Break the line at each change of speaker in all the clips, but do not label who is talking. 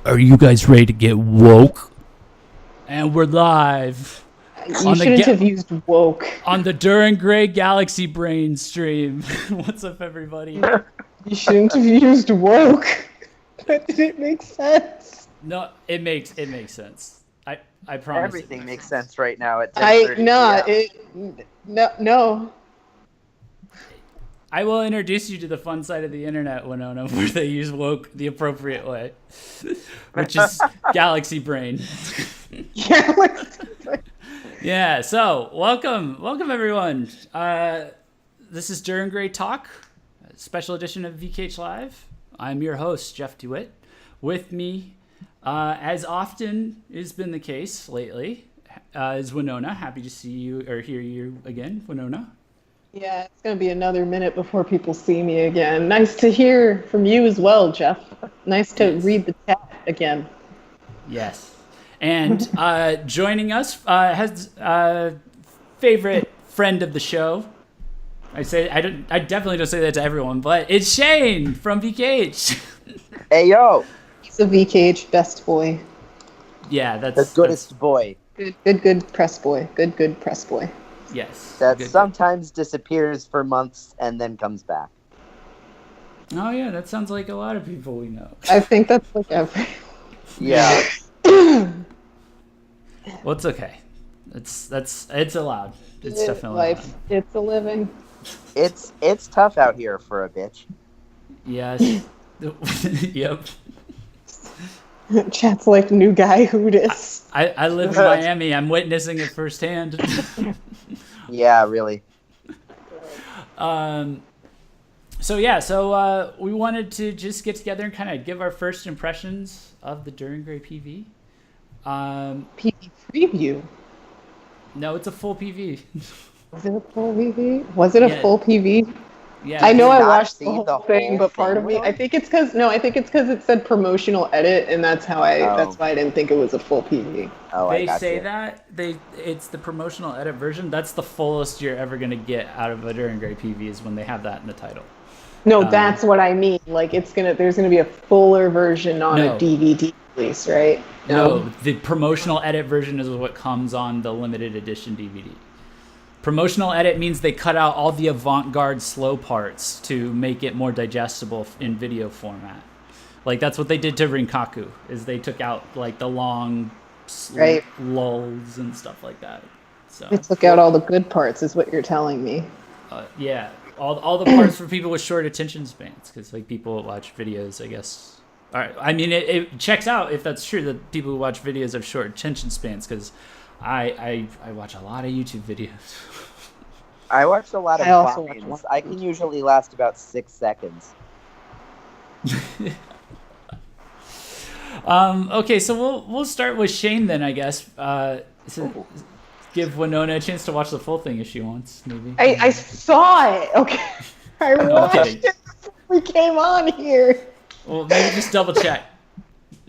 Are you guys ready to get woke? And we're live.
You shouldn't have used woke.
On the DIR Gray Galaxy Brain stream. What's up, everybody?
You shouldn't have used woke. But did it make sense?
No, it makes sense. I promise.
Everything makes sense right now at 10:30
No.
I will introduce you to the fun side of the internet, Winona, where they use woke the appropriate way, which is Galaxy Brain. Yeah, so welcome everyone. This is DIR Gray Talk, special edition of VKH Live. I'm your host, Jeff DeWitt. With me, as often has been the case lately, is Winona. Happy to see you or hear you again, Winona.
Yeah, it's going to be another minute before people see me again. Nice to hear from you as well, Jeff. Nice to read the chat again.
Yes. And joining us has favorite friend of the show. I definitely don't say that to everyone, but it's Shane from VKH.
Hey, yo.
He's a VKH best boy.
Yeah, that's
the goodest boy.
Good press boy. Good press boy.
Yes.
That sometimes disappears for months and then comes back.
Oh yeah, that sounds like a lot of people we know.
I think that's like every.
Yeah.
Well, it's okay. It's allowed. It's definitely
life.
allowed.
It's a living.
It's tough out here for a bitch.
Yes. Yep.
Chat's like new guy who dis.
I live in Miami. I'm witnessing it firsthand.
Yeah, really.
So we wanted to just get together and kind of give our first impressions of the DIR Gray PV.
PV preview.
No, it's a full PV.
Was it a full PV? Was it a full PV?
Yeah.
I know I watched
see
the whole
the
thing,
whole
but part
thing,
of me,
really?
I think it's because it said promotional edit, and that's why I didn't think it was a full PV.
Oh,
They
I got
say
you.
that it's the promotional edit version. That's the fullest you're ever gonna get out of a DIR Gray PV is when they have that in the title.
No, that's what I mean. Like there's gonna be a fuller version on a DVD release, right?
No, the promotional edit version is what comes on the limited edition DVD. Promotional edit means they cut out all the avant-garde slow parts to make it more digestible in video format. Like that's what they did to Ranunculus, is they took out like the long lulls and stuff like that. So
They took out all the good parts, is what you're telling me.
yeah, all the parts for people with short attention spans, because like people watch videos, I guess. All right, I mean it checks out if that's true that people who watch videos have short attention spans, because I watch a lot of YouTube videos.
I watched a lot of vines. I can usually last about 6 seconds.
Okay, so we'll start with Shane then, I guess. So give Winona a chance to watch the full thing if she wants, maybe.
I saw it. Okay, I watched it before we came on here.
Well, maybe just double check.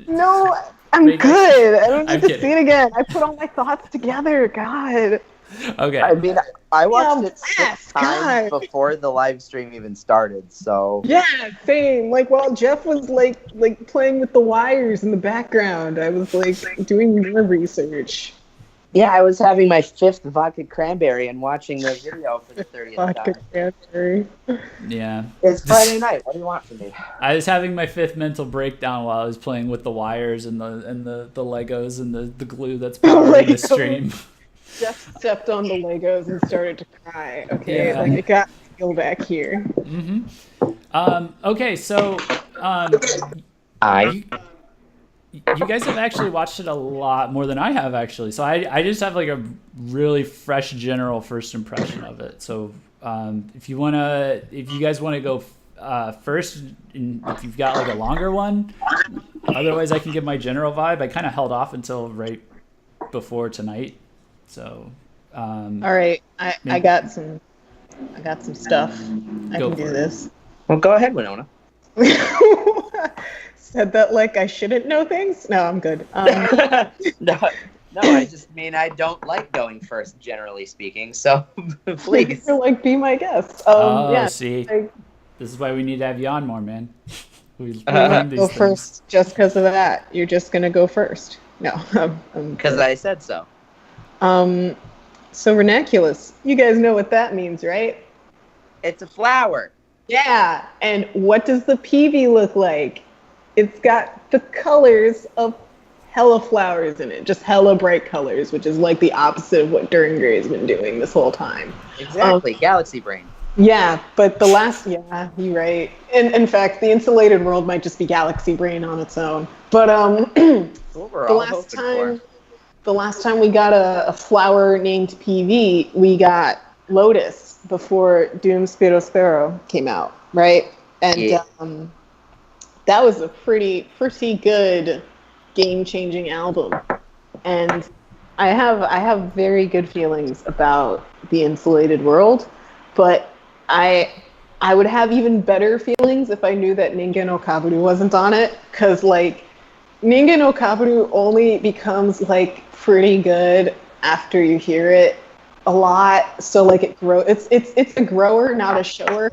No, I'm good. I don't need to see it again. I put all my thoughts together. God.
Okay.
I mean, I watched it 6 times before the live stream even started, so...
Yeah, same. Like, while Jeff was, like playing with the wires in the background, I was, like, doing more research.
Yeah, I was having my 5th vodka cranberry and watching the video for the 30th
Vodka
time.
cranberry.
Yeah.
It's Friday night. What do you want from me?
I was having my 5th mental breakdown while I was playing with the wires and the Legos and the glue that's powering the stream.
Jeff stepped on the Legos and started to cry. Okay,
Yeah.
like it got real back here.
Mm-hmm. Okay, so you guys have actually watched it a lot more than I have, actually. So I just have like a really fresh general first impression of it. So if you guys want to go first, and if you've got like a longer one, otherwise I can give my general vibe. I kind of held off until right before tonight. So
all right, I got some stuff. I can do this.
Well, go ahead, Winona.
Said that like I shouldn't know things? No, I'm good.
No, I just mean I don't like going first, generally speaking. So please,
Like, be my guest.
Oh,
yeah.
see, this is why we need to have you on more, man. We
Go
learn these things.
first just because of that. You're just gonna go first. No,
Because I said so.
So ranunculus, you guys know what that means, right?
It's a flower.
Yeah. And what does the PV look like? It's got the colors of hella flowers in it, just hella bright colors, which is like the opposite of what Duran Gray has been doing this whole time.
Exactly. Galaxy brain.
Yeah, but yeah, you're right. And in fact, the insulated world might just be galaxy brain on its own. But
What we're
the
all
last
hoping
time
for.
the last time we got a flower named PV, we got Lotus before Doom Spiro came out, right? And
Yeah.
that was a pretty good game-changing album. And I have very good feelings about the insulated world, but I would have even better feelings if I knew that Ningen no Kaburu wasn't on it, because like Ningen no Kaburu only becomes like pretty good after you hear it a lot. So like it's a grower, not a shower.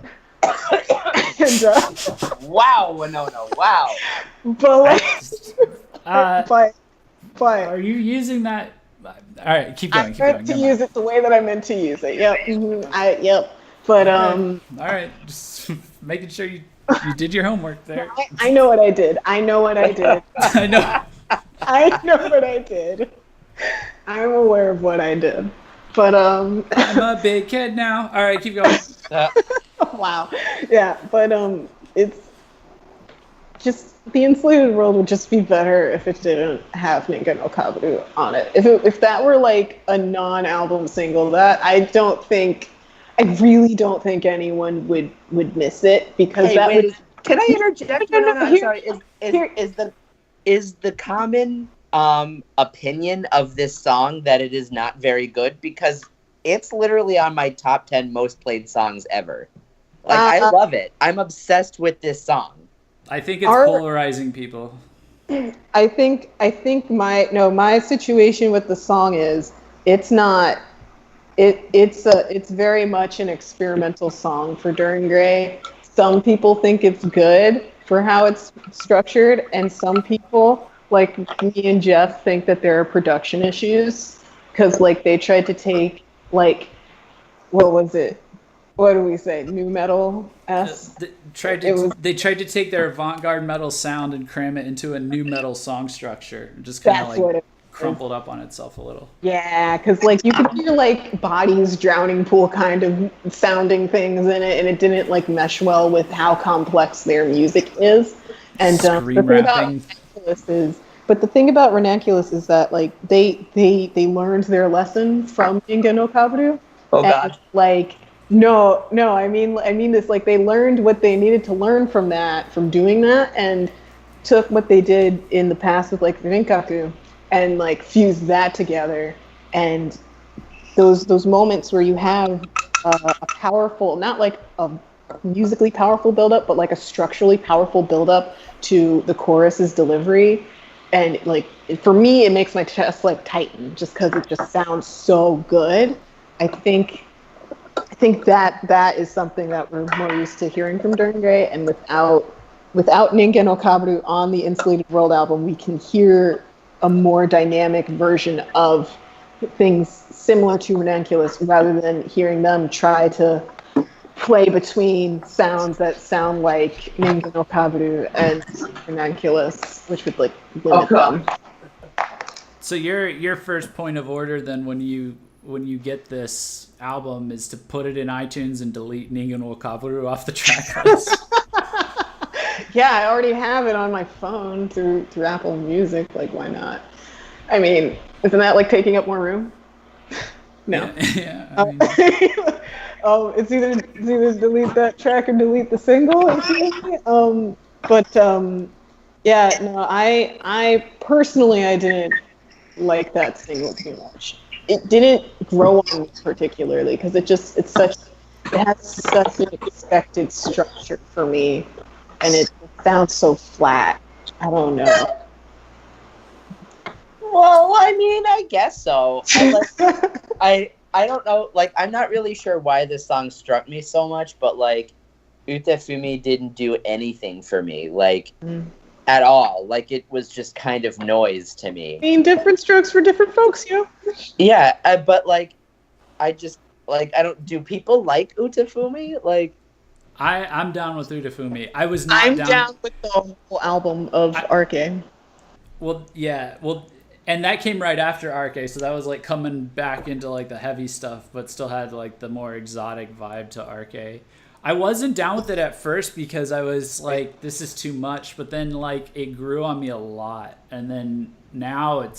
And,
Wow, Winona, wow.
but like, but
Are you using that? All right, keep going.
I
Keep
meant
going.
to use it the way that I meant to use it. Yep. Yep. But
All right, just making sure you did your homework there.
I know what I did. I know what I did.
I know.
I know what I did. I'm aware of what I did. But
I'm a big kid now. All right, keep going.
wow. Yeah, but it's just the insulated world would just be better if it didn't have Ningen no Kaburu on it. If that were like a non-album single, that I really don't think anyone would miss it, because
Hey,
that
wait,
would.
can I interject?
No,
Winona? I'm
here-
sorry.
here-
Is the common opinion of this song that it is not very good? Because it's literally on my top 10 most played songs ever. Like, I love it. I'm obsessed with this song.
I think it's polarizing people.
I think my situation with the song is it's very much an experimental song for Duran Gray. Some people think it's good for how it's structured, and some people, like me and Jeff, think that there are production issues, because like they tried to take like, what was it? What do we say? New metal
They tried to take their avant-garde metal sound and cram it into a new metal song structure. Just kind of
That's what
like
it
crumpled up on itself a little.
Yeah, because like you could hear like bodies, drowning pool kind of sounding things in it, and it didn't like mesh well with how complex their music is. And
Scream rapping.
the thing about Ranunculus is that like they learned their lesson from Ningen no Kaburu.
Oh,
and,
God.
Like no, I mean this, like they learned what they needed to learn from doing that, and took what they did in the past with like Rinkaku and like fused that together. And those moments where you have a powerful, not like a musically powerful buildup, but like a structurally powerful buildup to the chorus's delivery. And like for me, it makes my chest like tighten just because it just sounds so good. I think that is something that we're more used to hearing from Duran Gray, and without Ningen no Kaburu on the Insulated World album, we can hear a more dynamic version of things similar to Ranunculus, rather than hearing them try to play between sounds that sound like Ningen no Kaburu and Ranunculus, which would like limit them.
So your first point of order then when you get this album is to put it in iTunes and delete Ningen no Kaburu off the track list.
Yeah, I already have it on my phone through Apple Music. Like, why not? I mean, isn't that like taking up more room? No.
Yeah. I mean,
It's either delete that track or delete the single. Yeah, no, I personally I didn't like that single too much. It didn't grow on me particularly because it has such an expected structure for me, and it sounds so flat. I don't know.
Well, I mean, I guess so. I don't know. Like, I'm not really sure why this song struck me so much, but like, Utefumi didn't do anything for me, like, at all. Like, it was just kind of noise to me.
I mean, different strokes for different folks, you know?
Yeah, but, like, I just, like, I don't... Do people like Utefumi? Like...
I'm down with Utefumi. I was not
I'm down with the whole album of Arke.
Well, yeah. Well, and that came right after Arke, so that was, like, coming back into, like, the heavy stuff, but still had, like, the more exotic vibe to Arke. I wasn't down with it at first because I was like, this is too much, but then, like, it grew on me a lot, and then now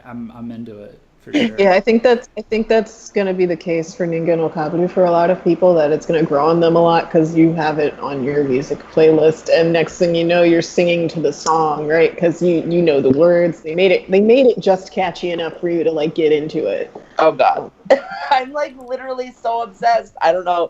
I'm into it for sure.
Yeah, I think that's gonna be the case for Ningen no Kaburu for a lot of people, that it's gonna grow on them a lot because you have it on your music playlist, and next thing you know, you're singing to the song, right? Because you know the words. They made it just catchy enough for you to, like, get into it.
Oh God, I'm, like, literally so obsessed. I don't know.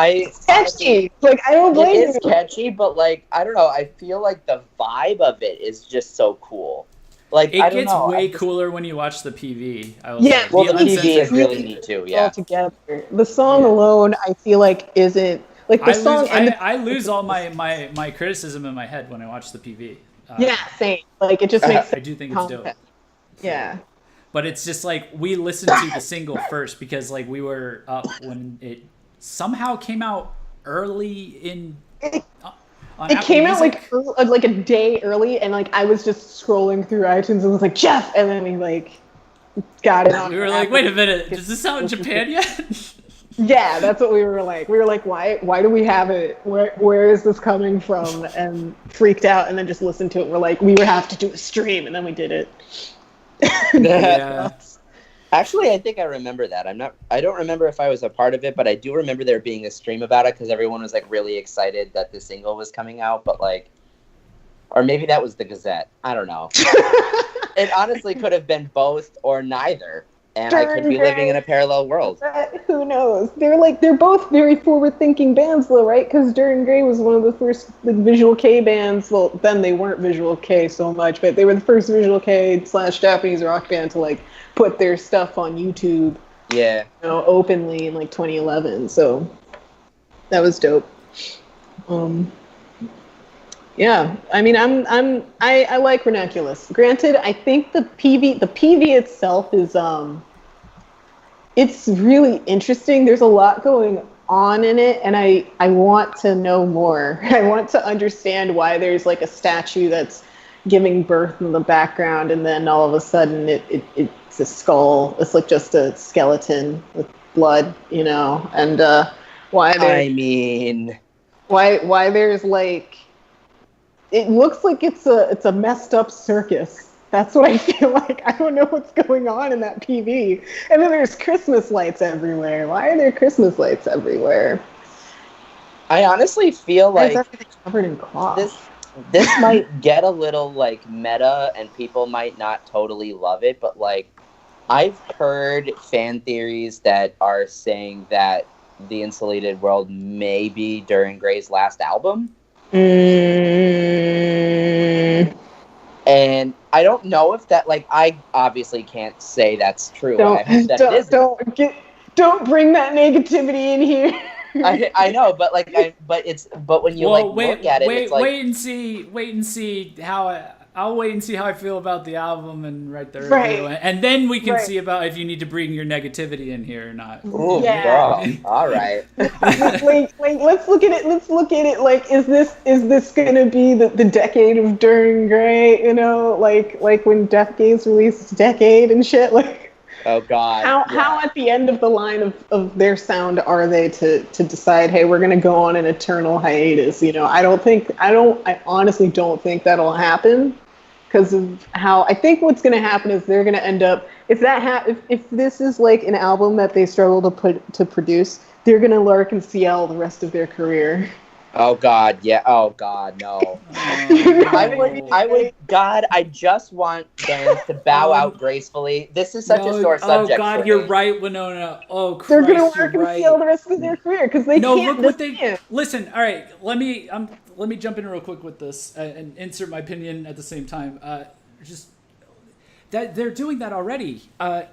It's catchy. Like, I don't blame you.
It is catchy, but, like, I don't know. I feel like the vibe of it is just so cool. Like,
it
I don't
gets
know.
way cooler when you watch the PV.
Yeah,
well, the PV is really neat too. Yeah,
all together. The song alone, I feel like, isn't like the song.
I lose all my criticism in my head when I watch the PV.
Yeah, same. Like, it just makes.
I do think it's dope.
Yeah.
But it's just like we listened to the single first because, like, we were up when it somehow came out early in.
It came out like a day early, and, like, I was just scrolling through iTunes and was like, Jeff, and then we, like, got it on.
We were like, wait a minute, does this out in Japan yet?
Yeah, that's what we were like. We were like, why do we have it? Where is this coming from? And freaked out, and then just listened to it. We're like, we would have to do a stream, and then we did it.
Yeah.
Actually, I think I remember that. I don't remember if I was a part of it, but I do remember there being a stream about it because everyone was, like, really excited that the single was coming out. But, like, or maybe that was the Gazette. I don't know. It honestly could have been both or neither, and I could be living in a parallel world.
Who knows? They're both very forward-thinking bands, though, right? Because Dirt Grey was one of the first, like, Visual Kei bands. Well, then they weren't Visual Kei so much, but they were the first Visual Kei / Japanese rock band to, like, put their stuff on YouTube.
Yeah.
You know, openly in, like, 2011. So that was dope. Yeah, I mean, I like Ranunculus. Granted, I think the PV itself is it's really interesting. There's a lot going on in it, and I want to know more. I want to understand why there's, like, a statue that's giving birth in the background, and then all of a sudden it's a skull. It's, like, just a skeleton with blood, you know, and why there's, like, it looks like it's a messed up circus. That's what I feel like. I don't know what's going on in that PV. And then there's Christmas lights everywhere. Why are there Christmas lights everywhere?
I honestly feel like
everything's covered in cloth.
This might get a little, like, meta, and people might not totally love it, but, like, I've heard fan theories that are saying that The Insulated World may be Dirt Grey's last album. And I don't know if that, like, I obviously can't say that's true.
Don't bring that negativity in here.
I know, but, like, but when you look at it, it's like,
wait and see how I'll wait and see how I feel about the album and write the review, and then we can see about if you need to bring your negativity in here or not.
Ooh, yeah. All right.
Wait, let's look at it. Like, is this gonna be the decade of Dirt Grey? You know, like when Death Gaze released Decade and shit. Like,
oh God.
How at the end of the line of their sound are they to decide, hey, we're gonna go on an eternal hiatus? You know, I honestly don't think that'll happen. Because of how I think what's going to happen is they're going to end up, if this is, like, an album that they struggle to produce, they're going to lurk and CL the rest of their career.
Oh God, yeah. Oh God, no. I would. God, I just want bands to bow out gracefully. This is such a sore subject.
Oh God, you're right, Winona. Oh Christ,
they're gonna work and CL the rest of their career because they can't.
Look what they listen. All right, let me jump in real quick with this and insert my opinion at the same time. Just that they're doing that already.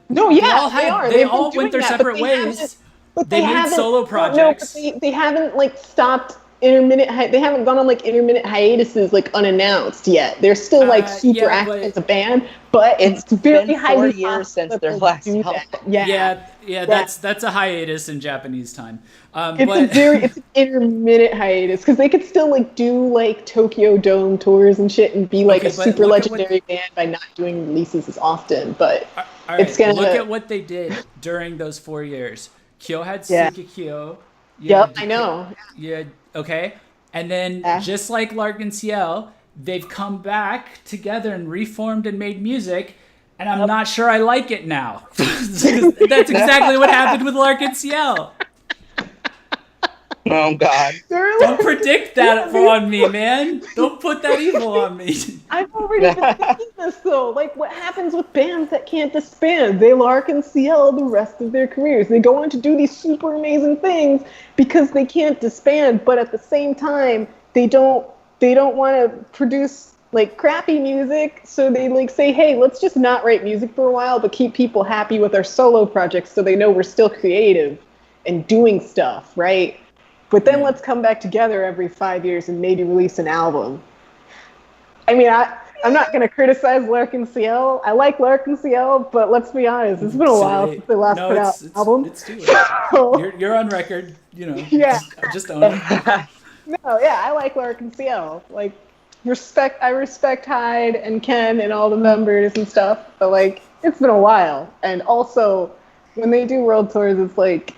No, yeah, they are.
They all went their separate ways.
But
they made
haven't-
solo projects.
No, but they haven't like stopped they haven't gone on like intermittent hiatuses like unannounced yet. They're still like super
yeah,
active
but-
as a band, but
It's
very
been 4
highly
years since
possible
their
that
last
they'll do
album.
that.
Yeah, that's a hiatus in Japanese time.
It's an intermittent hiatus because they could still like do like Tokyo Dome tours and shit and be like
Okay,
a
but
super
look at
legendary band by not doing releases as often. But
all right,
it's gonna
look at what they did during those 4 years. Kyo had
Yeah.
Sukikyo.
Yep, I know.
Yeah, okay. And then
Yeah.
just like Larkin Ciel, they've come back together and reformed and made music, and I'm not sure I like it now. That's exactly what happened with Larkin Ciel.
Oh God.
Don't predict that on me, man. Don't put that evil on me.
I've already been thinking this though. Like, what happens with bands that can't disband? They lark and CL the rest of their careers. They go on to do these super amazing things because they can't disband, but at the same time, they don't want to produce like crappy music. So they like say, hey, let's just not write music for a while, but keep people happy with our solo projects so they know we're still creative and doing stuff, right? But then let's come back together every 5 years and maybe release an album. I mean, I'm not going to criticize Larkin CL. I like Larkin CL, but let's be honest, it's been a while since they last put out an album.
It's too late. You're on record, you know.
Yeah.
Just own it.
No, yeah, I like Larkin CL. Like, I respect Hyde and Ken and all the members and stuff, but like, it's been a while. And also, when they do world tours, it's like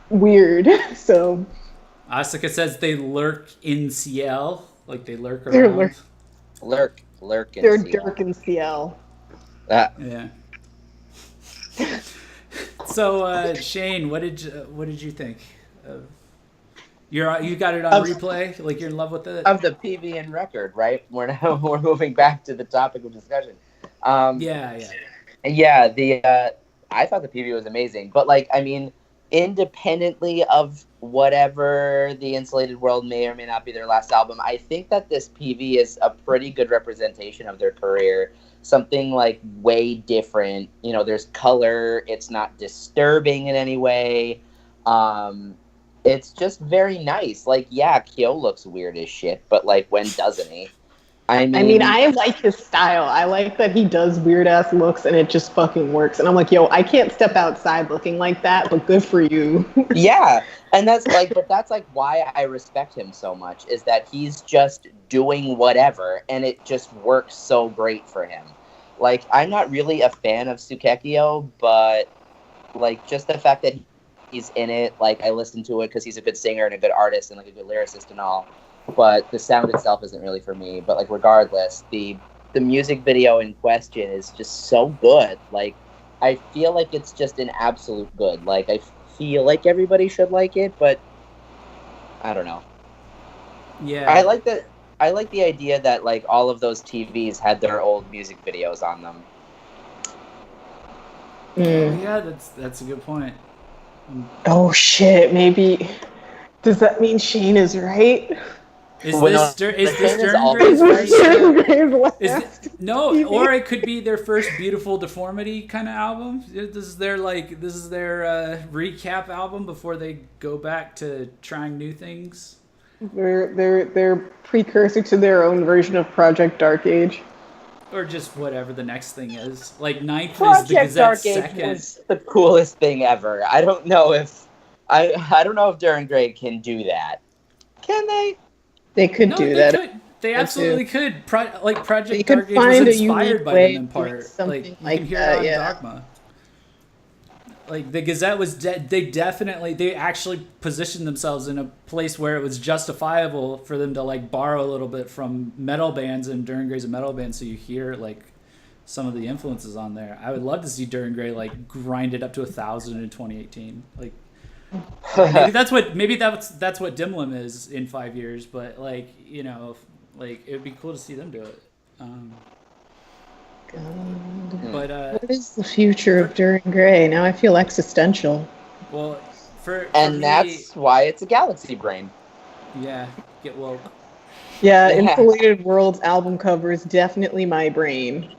weird. So.
Asuka says they lurk in CL, like they lurk
They're
around.
Lurk. In
They're
CL.
Dirk and CL.
Yeah. So Shane, what did you think? You got it on replay, like you're in love with it.
Of the PV and record, right? We're moving back to the topic of discussion.
Yeah.
I thought the PV was amazing, but like, I mean, independently of whatever the Insulated World may or may not be their last album, I think that this PV is a pretty good representation of their career. Something like way different. You know, there's color. It's not disturbing in any way. It's just very nice. Like, yeah, Kyo looks weird as shit, but like, when doesn't he? I mean,
I like his style. I like that he does weird ass looks and it just fucking works. And I'm like, yo, I can't step outside looking like that, but good for you.
Yeah. And that's like why I respect him so much, is that he's just doing whatever and it just works so great for him. Like, I'm not really a fan of Sukekio, but like, just the fact that he's in it, like, I listen to it because he's a good singer and a good artist and like a good lyricist and all. But the sound itself isn't really for me. But like, regardless, the music video in question is just so good. Like, I feel like it's just an absolute good. Like, I feel like everybody should like it, but I don't know.
Yeah.
I like the idea that like all of those TVs had their old music videos on them.
Yeah, that's a good point.
Oh shit, maybe. Does that mean Shane is right?
Is this Stern
always
right? No, or it could be their first Beautiful Deformity kind of album. This is their recap album before they go back to trying new things.
They're precursor to their own version of Project Dark Age.
Or just whatever the next thing is. Like Ninth is the
Project
Gazette's
Dark Age
second.
was the coolest thing ever. I don't know if Darren Gray can do that. Can they?
They could do that.
Could. They absolutely could. Project
They
Dark
could
Age was
find a
inspired
unique
by
way
them in
of doing
part.
something
You
like
can hear
that,
it on
yeah.
Dogma. Like the Gazette was, they actually positioned themselves in a place where it was justifiable for them to like borrow a little bit from metal bands, and Darren Gray's a metal band, so you hear like some of the influences on there. I would love to see Darren Gray like grind it up to 1,000 in 2018. Like maybe that's what Dimlim is in 5 years, but like, you know, like it would be cool to see them do it.
God.
But
What is the future of Darren Gray? Now I feel existential.
well, for
That's why it's a Galaxy Brain.
yeah, get woke.
Yeah,
Yeah.
Insulated World's album cover is definitely my brain.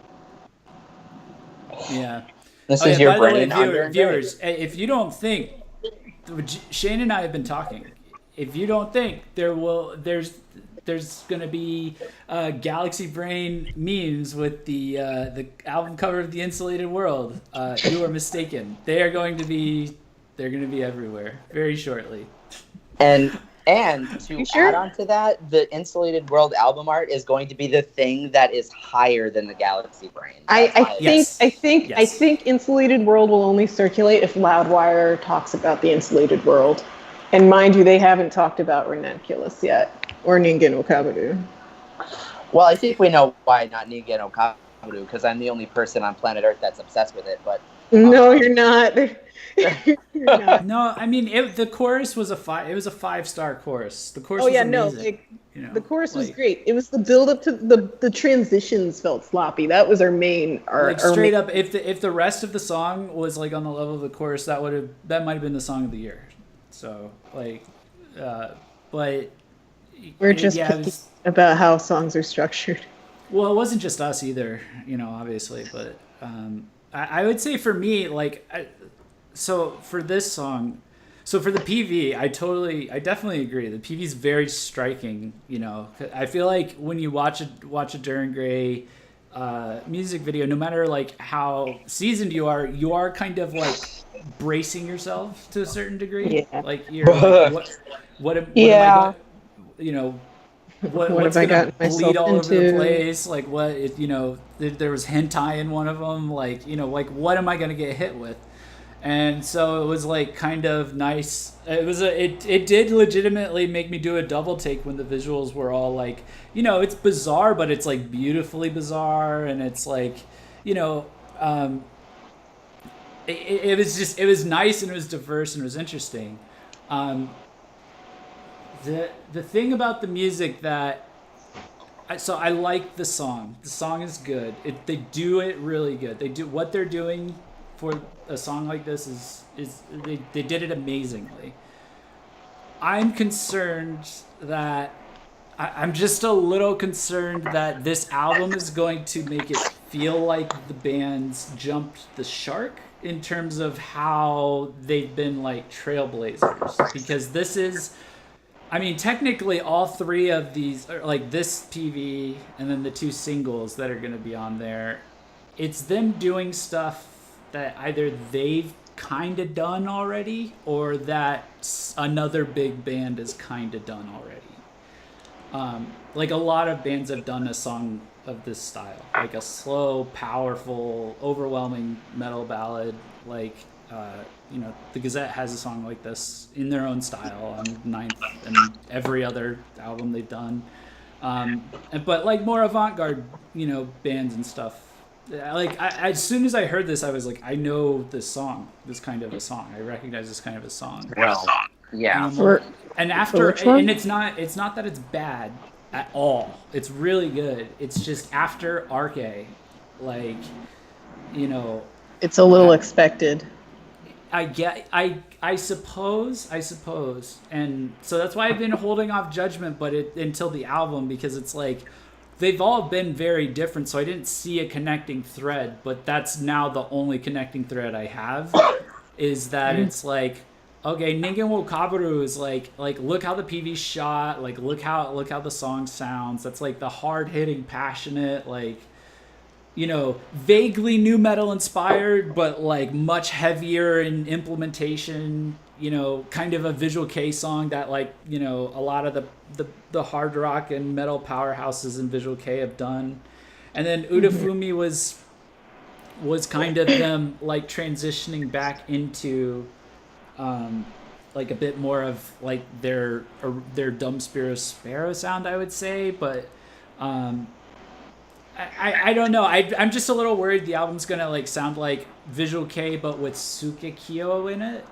Yeah.
This
Oh,
is
yeah,
your
by the way,
brain. on Darren Gray.
viewers, if you don't think Shane and I have been talking. If you don't think there's going to be Galaxy Brain memes with the album cover of The Insulated World, you are mistaken. They're going to be everywhere very shortly.
And to add on to that, the Insulated World album art is going to be the thing that is higher than the Galaxy Brain.
I think Insulated World will only circulate if Loudwire talks about the Insulated World. And mind you, they haven't talked about Ranunculus yet, or Ningen no Kabaru.
Well, I think we know why not Ningen no Kabaru, because I'm the only person on planet Earth that's obsessed with it. But
no, you're not. You're not.
No, I mean the chorus was it was a 5-star chorus. The chorus.
The chorus was great. It was the build up to the transitions felt sloppy. That was our main.
Straight up, if the rest of the song was like on the level of the chorus, that might have been the song of the year. So but
we're just picky about how songs are structured.
Well, it wasn't just us either, obviously, but I would say for me, so for this song, so for the PV, I definitely agree. The PV is very striking. I feel like when you watch a Duran Gray music video, no matter like how seasoned you are kind of like bracing yourself to a certain degree. Yeah. Like you're like, what am I what's gonna bleed all over the place? Like there was hentai in one of them. Like what am I gonna get hit with? And so it was like kind of nice. It did legitimately make me do a double take when the visuals were all like, it's bizarre, but it's like beautifully bizarre, and it's like, it was nice and it was diverse and it was interesting. The thing about the music I like the song. The song is good. They do it really good. They do what they're doing for a song like this is they did it amazingly. I'm concerned that I'm just a little concerned that this album is going to make it feel like the band's jumped the shark in terms of how they've been like trailblazers, because this is, I mean, technically all three of these, like this PV and then the 2 singles that are going to be on there, it's them doing stuff that either they've kind of done already or that another big band has kind of done already. Like a lot of bands have done a song of this style, like a slow, powerful, overwhelming metal ballad. Like, the Gazette has a song like this in their own style on Ninth and every other album they've done. But like more avant-garde, bands and stuff. Like as soon as I heard this, I was like, I know this kind of a song. I recognize this kind of a song.
Well, yeah.
And it's not that it's bad at all. It's really good. It's just after Arche, like,
it's a little expected.
I suppose, and so that's why I've been holding off judgment, until the album, because it's like they've all been very different, so I didn't see a connecting thread, but that's now the only connecting thread I have, is that it's like, okay, Ningen wo Kabaru is like look how the PV's shot, like look how the song sounds. That's like the hard-hitting, passionate, like, vaguely new metal inspired, but like much heavier in implementation, kind of a Visual Kei song that like, a lot of the hard rock and metal powerhouses in Visual Kei have done. And then Udafumi was kind of them like transitioning back into like a bit more of like their Dumb Sparrow sound, I would say, but I don't know. I'm just a little worried the album's gonna like sound like Visual Kei but with Sukekyo in it,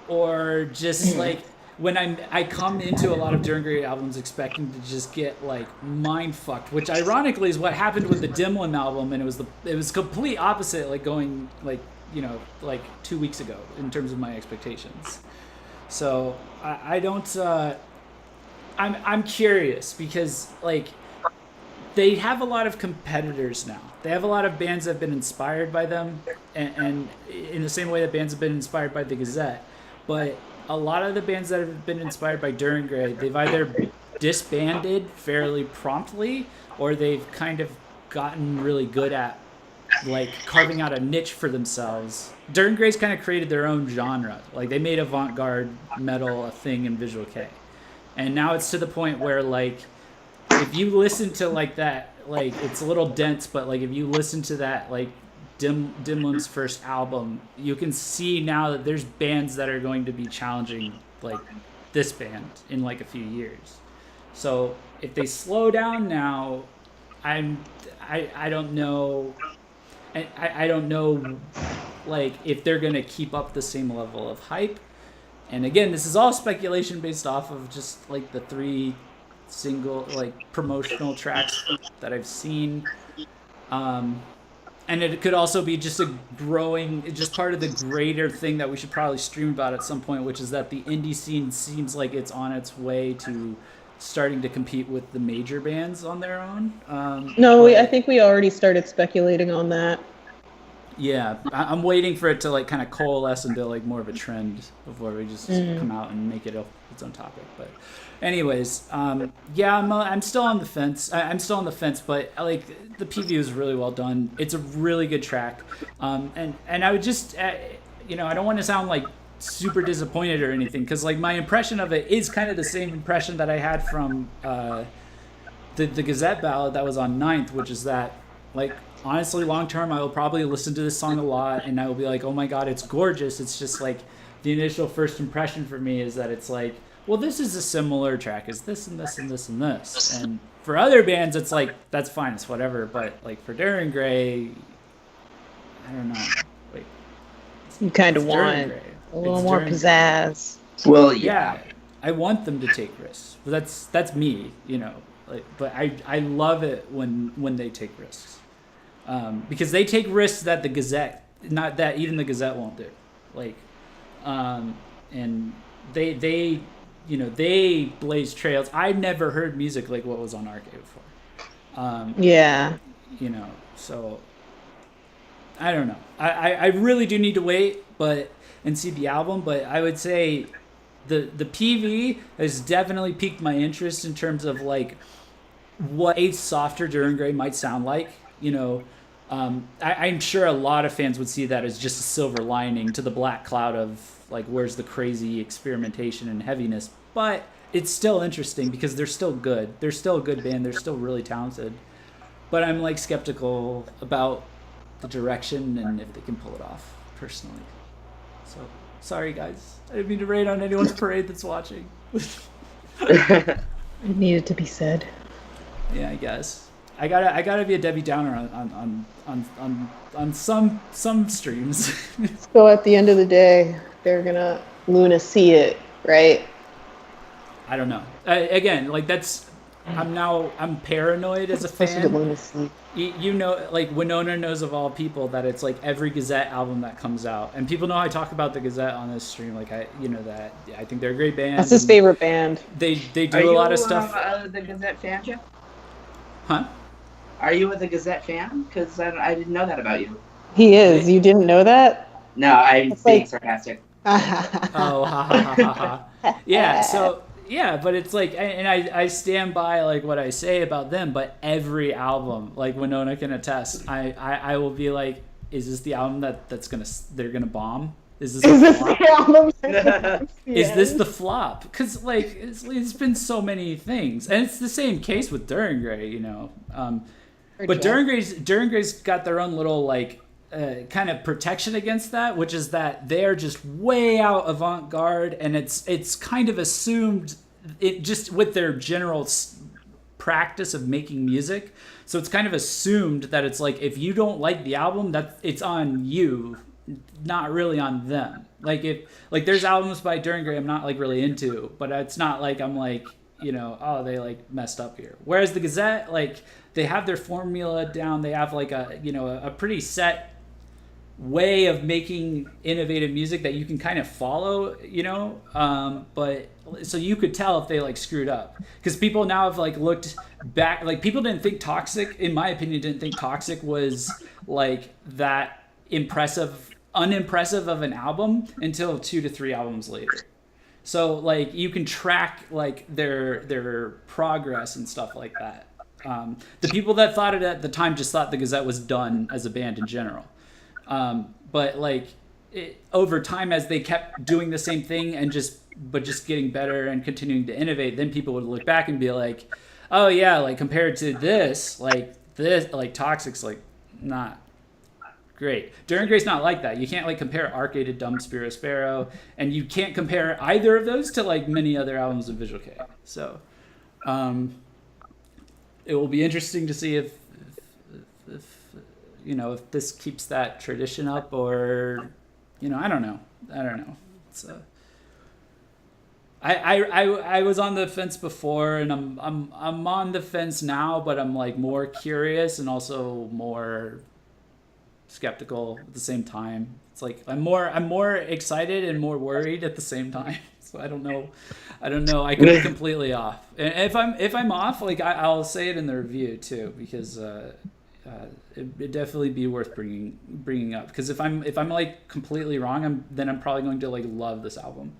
or just like when I come into a lot of Duran Gray albums expecting to just get like mind fucked, which ironically is what happened with the Dimlim album, and it was complete opposite, like going like like 2 weeks ago in terms of my expectations. So I don't. I'm curious because like. They have a lot of competitors now. They have a lot of bands that have been inspired by them, and in the same way that bands have been inspired by the Gazette. but a lot of the bands that have been inspired by Duran Gray, they've either disbanded fairly promptly, or they've kind of gotten really good at like carving out a niche for themselves. Duran Gray's kind of created their own genre. Like they made avant-garde metal a thing in Visual Kei. And now it's to the point where like if you listen to like that, like it's a little dense, but like if you listen to that like Dimlim's first album, you can see now that there's bands that are going to be challenging like this band in like a few years. So if they slow down now, I don't know. I don't know, like, if they're going to keep up the same level of hype. And again, this is all speculation based off of just, like, the 3 single, like, promotional tracks that I've seen. And it could also be just just part of the greater thing that we should probably stream about at some point, which is that the indie scene seems like it's on its way to starting to compete with the major bands on their own.
I think we already started speculating on that.
Yeah, I'm waiting for it to like kind of coalesce into like more of a trend before we just come out and make it its own topic. But anyways, yeah, I'm still on the fence. I'm still on the fence, but like the PV is really well done. It's a really good track, and I would just I don't want to sound like super disappointed or anything, because like my impression of it is kind of the same impression that I had from the Gazette ballad that was on 9th, which is that like honestly long term I will probably listen to this song a lot and I will be like, oh my god, it's gorgeous. It's just like the initial first impression for me is that it's like, well, this is a similar track as this and this and this and this, and for other bands it's like that's fine, it's whatever, but like for Duran Gray, I don't know, like
You kind of want a little more pizzazz.
Well,
yeah, I want them to take risks. But that's me, Like, but I love it when they take risks, because they take risks that the Gazette, not that even the Gazette won't do. Like, and they blaze trails. I've never heard music like what was on Arcade before.
Yeah.
So I don't know. I really do need to wait, and see the album, but I would say the PV has definitely piqued my interest in terms of like what a softer Duran Gray might sound like. I'm sure a lot of fans would see that as just a silver lining to the black cloud of like where's the crazy experimentation and heaviness, but it's still interesting because they're still good. They're still a good band. They're still really talented, but I'm like skeptical about the direction and if they can pull it off personally. So sorry guys, I didn't mean to rain on anyone's parade that's watching.
It needed to be said.
Yeah, I guess I gotta be a Debbie Downer on some streams.
So at the end of the day, they're gonna Luna see it, right?
I don't know. Again, like I'm paranoid as a fan. Like Winona knows of all people that it's like every Gazette album that comes out, and people know I talk about the Gazette on this stream. Like that I think they're a great band.
That's his favorite band.
They do a lot of stuff.
Are you the Gazette fan, Jeff?
Huh?
Are you a Gazette fan? Because I didn't know that about you.
He is. You didn't know that?
No, I'm being sarcastic.
Oh, ha ha ha ha. Yeah. So. Yeah, but it's like, and I stand by like what I say about them, but every album, like Winona can attest, I will be like, is this the album they're gonna bomb? Is this the album? Is this the flop? Because like it's been so many things, and it's the same case with Duran Gray, but Duran Gray's got their own little like kind of protection against that, which is that they're just way out avant-garde, and it's kind of assumed it just with their general practice of making music. So it's kind of assumed that it's like if you don't like the album, that it's on you, not really on them. Like if like there's albums by Duran Gray I'm not like really into, but it's not like I'm like oh they like messed up here. Whereas the Gazette, like they have their formula down. They have like a pretty set way of making innovative music that you can kind of follow, but so you could tell if they like screwed up, because people now have like looked back, like people didn't think Toxic, in my opinion, didn't think Toxic was like that impressive unimpressive of an album until 2 to 3 albums later. So like you can track like their progress and stuff like that. The people that thought it at the time just thought the Gazette was done as a band in general. But like over time, as they kept doing the same thing and just getting better and continuing to innovate, then people would look back and be like, oh yeah, like compared to this, like Toxic's like not great. During Gray's not like that. You can't like compare Arcade to Dumb Spiro Sparrow, and you can't compare either of those to like many other albums of Visual Kei. So it will be interesting to see if you know, if this keeps that tradition up, or you know, I don't know. It's I was on the fence before, and I'm on the fence now, but I'm like more curious and also more skeptical at the same time. It's like I'm more excited and more worried at the same time. So I don't know. I could be completely off. And if I'm off, like I'll say it in the review too, because it'd definitely be worth bringing up. Because if I'm like completely wrong, then I'm probably going to like love this album.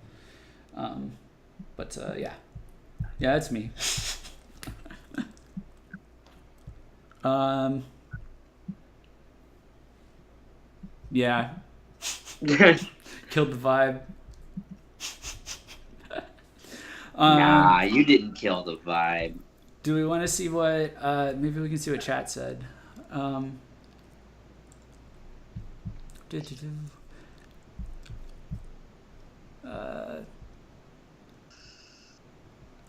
But yeah, that's me. Yeah. Killed the vibe.
Nah, you didn't kill the vibe.
Do we want to see what? Maybe we can see what chat said.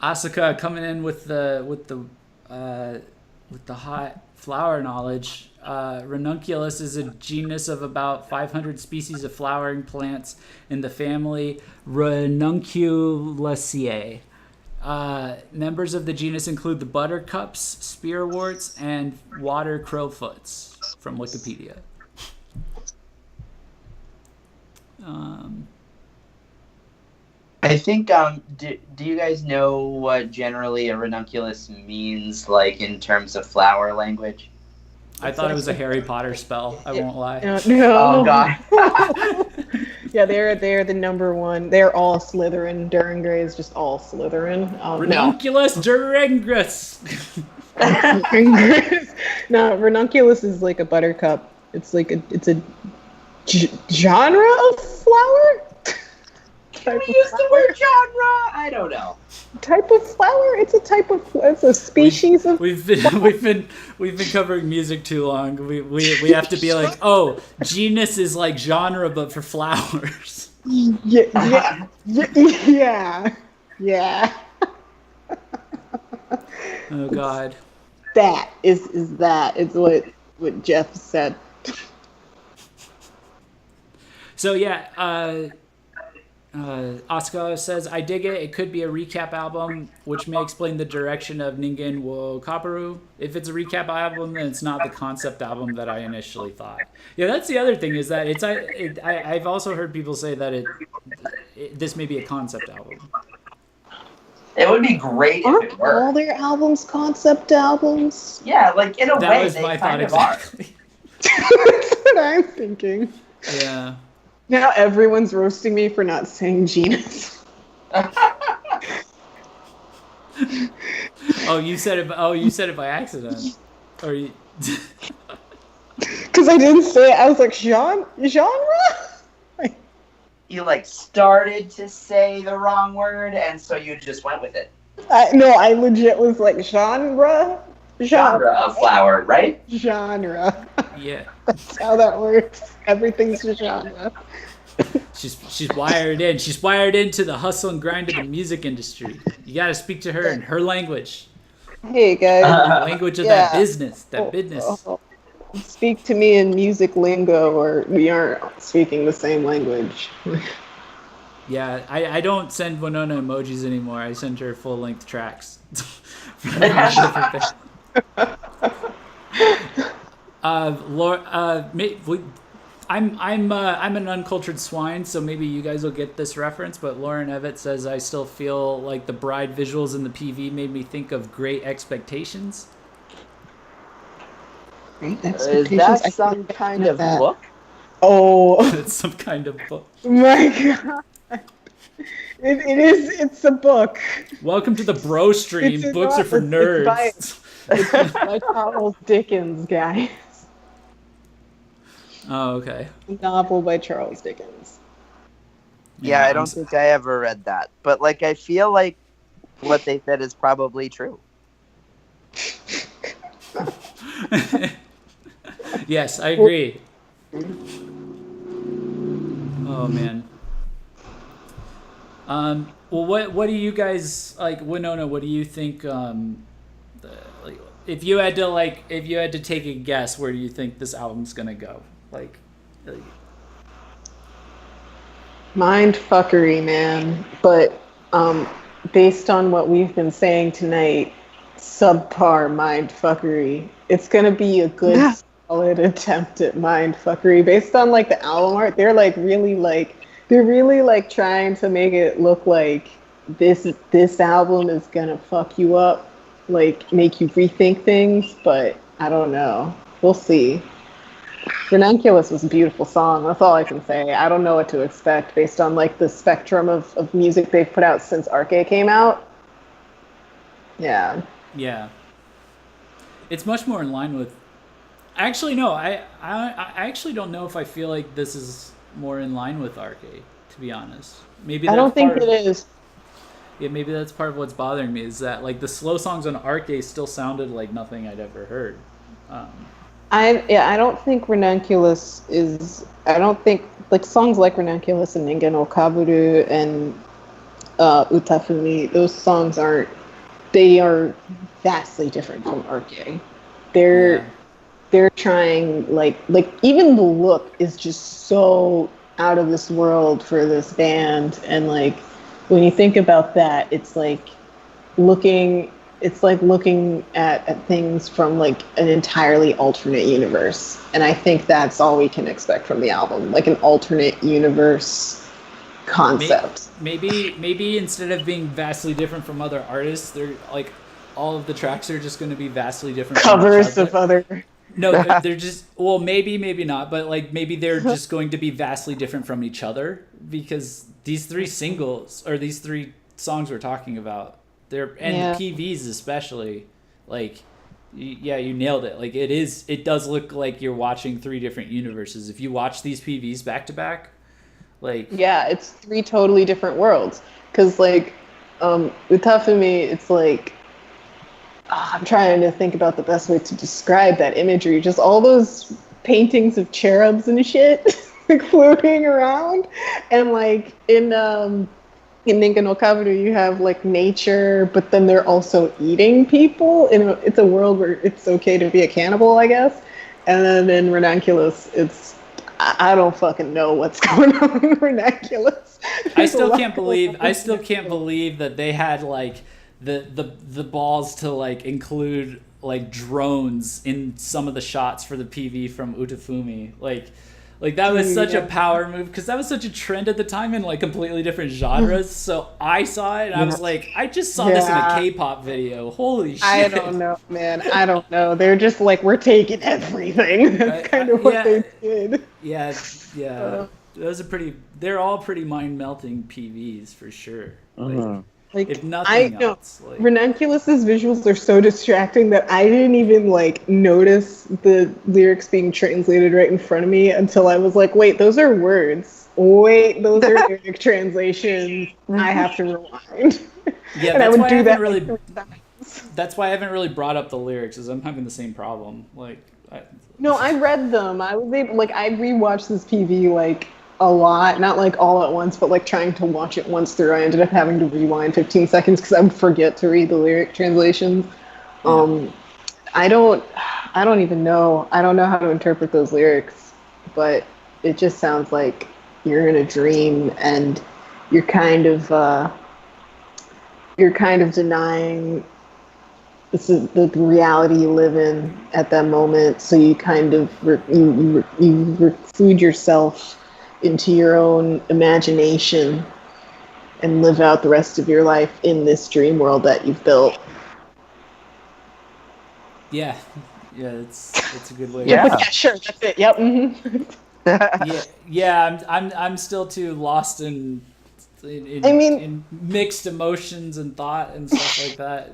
Asuka coming in with the hot flower knowledge. Ranunculus is a genus of about 500 species of flowering plants in the family Ranunculaceae. Members of the genus include the buttercups, spearworts, and water crowfoots, from Wikipedia.
I think, do you guys know what generally a ranunculus means, like, in terms of flower language?
I thought it was a Harry Potter spell, I won't lie.
No.
Oh, God.
Yeah, they're the number one. They're all Slytherin. Duran Gray is just all Slytherin.
Ranunculus Durangus!
No, Ranunculus is like a buttercup. It's like it's a genre of flower?
Can we use the word genre? I don't know.
Type of flower? It's a species of.
We've been covering music too long. We have to be like, oh, genus is like genre, but for flowers.
Yeah.
Oh God.
That is that. It's what Jeff said.
So yeah. Asuka says, I dig it. It could be a recap album, which may explain the direction of Ningen wo Kaparu. If it's a recap album, then it's not the concept album that I initially thought. Yeah, that's the other thing, is that I've also heard people say that this may be a concept album.
It would be great if it were.
All their albums concept albums?
Yeah, like in a
That
way,
was
they
my
kind
thought
of
exactly.
That's what I'm thinking.
Yeah.
Now everyone's roasting me for not saying genus.
You said it by accident. Or you...
Because I didn't say it. I was like, genre?
You like started to say the wrong word, and so you just went with it.
I legit was like, genre
of flower, right?
Genre.
Yeah.
That's how that works. Everything's a genre.
She's wired in. She's wired into the hustle and grind of the music industry. You got to speak to her in her language.
Hey guys.
Language of that business. That business.
Speak to me in music lingo, or we aren't speaking the same language.
Yeah, I don't send Winona emojis anymore. I send her full-length tracks. I'm an uncultured swine, so maybe you guys will get this reference, but Lauren Evett says, I still feel like the bride visuals in the PV made me think of Great Expectations.
Great
Is that some kind of book?
Oh
It's some kind of book.
my god. It is. It's a book.
Welcome to the bro stream.
It's
Books are for nerds.
It's by Charles Dickens, guys.
Oh, okay.
A novel by Charles Dickens.
Yeah, I don't think I ever read that. But, like, I feel like what they said is probably true.
Yes, I agree. Oh man. Well, what do you guys like, Winona? What do you think? Like, if you had to take a guess, where do you think this album's gonna go? Like
Mind fuckery, man. But based on what we've been saying tonight, subpar mind fuckery. It's gonna be a good solid attempt at mind fuckery. Based on like the album art, they're really trying to make it look like this album is gonna fuck you up, like make you rethink things, but I don't know. We'll see. Ranunculus was a beautiful song. That's all I can say. I don't know what to expect based on like the spectrum of music they've put out since Arcade came out. Yeah.
Yeah. It's much more in line with. Actually, no. I actually don't know if I feel like this is more in line with Arcade. To be honest, maybe
I don't think it is.
Yeah, maybe that's part of what's bothering me is that like the slow songs on Arcade still sounded like nothing I'd ever heard.
I don't think Ranunculus is. I don't think like songs like Ranunculus and Ningen no Kaburu and Utafumi. Those songs aren't. They are vastly different from Arcade. They're trying like even the look is just so out of this world for this band, and like when you think about that, it's like looking at things from like an entirely alternate universe, and I think that's all we can expect from the album, like an alternate universe concept.
Maybe instead of being vastly different from other artists, they're like all of the tracks are just going to be vastly different
Covers
from
of other.
No, they're just maybe not, but like maybe they're just going to be vastly different from each other, because these three singles or these three songs we're talking about, PVs especially, like you nailed it. Like it does look like you're watching three different universes if you watch these PVs back to back. Like
it's three totally different worlds, because like Utafumi, it's like I'm trying to think about the best way to describe that imagery. Just all those paintings of cherubs and shit like floating around, and like in Ningen no Kaburu you have like nature, but then they're also eating people. It's a world where it's okay to be a cannibal, I guess. And then in Ranunculus, I don't fucking know what's going on in Ranunculus.
I still can't believe that they had like the balls to like include like drones in some of the shots for the PV from Utafumi. Like that was such a power move, because that was such a trend at the time in like completely different genres. So I saw it and I was like, I just saw this in a K-pop video. Holy shit. I
don't know, man. I don't know. They're just like, we're taking everything. That's kind of what they did.
Yeah. Those are they're all pretty mind-melting PVs for sure. Like, if nothing else, like
Ranunculus's visuals are so distracting that I didn't even like notice the lyrics being translated right in front of me until I was like, wait, those are words. Wait, those are lyric translations. I have to rewind.
Yeah,
and I would do that
that's why I haven't really brought up the lyrics, is I'm having the same problem. Like
I read them. I was able, like, I rewatched this PV like a lot, not like all at once, but like trying to watch it once through. I ended up having to rewind 15 seconds because I would forget to read the lyric translations. I don't even know. I don't know how to interpret those lyrics, but it just sounds like you're in a dream and you're kind of denying the reality you live in at that moment. So you kind of you reclude yourself into your own imagination and live out the rest of your life in this dream world that you've built.
Yeah, it's a good way.
Yeah, sure, that's it. Yep. Mm-hmm.
I'm still too lost in
I mean,
in mixed emotions and thought and stuff like that.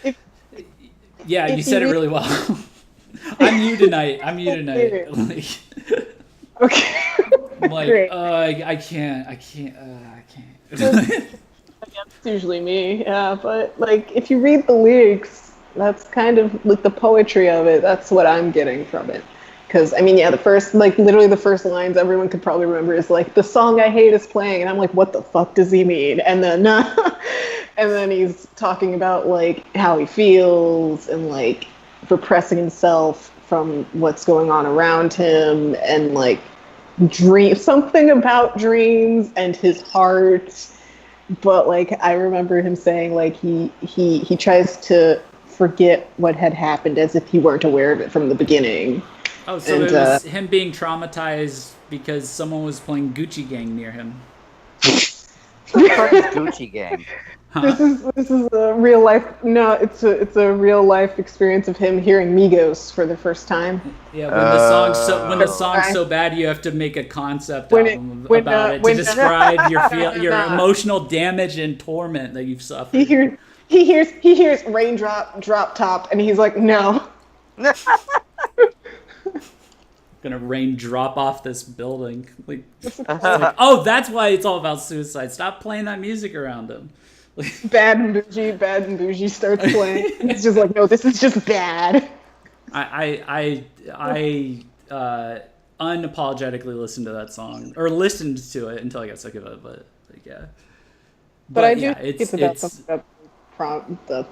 if
Yeah, you
if you
said it
read,
really well. I'm you tonight. I'm you tonight. Like,
okay,
I'm like,
great.
I can't. I
That's
can't.
usually me, yeah. But like, if you read the lyrics, that's kind of like the poetry of it. That's what I'm getting from it. Because I mean, yeah, the first, like, literally the first lines everyone could probably remember is like, "The song I hate is playing," and I'm like, "What the fuck does he mean?" And then, and then he's talking about like how he feels and like repressing himself from what's going on around him and like dream something about dreams and his heart. But like I remember him saying like he tries to forget what had happened as if he weren't aware of it from the beginning.
Oh, so
And
it was him being traumatized because someone was playing Gucci Gang near him.
Gucci Gang.
Huh?
this is a real life. No, it's a real life experience of him hearing Migos for the first time.
Yeah, when the song's so bad, you have to make a concept
When it
album
when
about it to
when
describe your
Nah.
emotional damage and torment that you've
he
suffered.
hears he hears raindrop drop top and he's like no.
Gonna rain drop off this building. Like, it's like, oh, that's why it's all about suicide. Stop playing that music around him.
Bad and bougie starts playing. It's just like no, this is just bad.
I unapologetically listened to that song or listened to it until I got sick of it. But like, yeah.
But I do
yeah,
think it's about something about the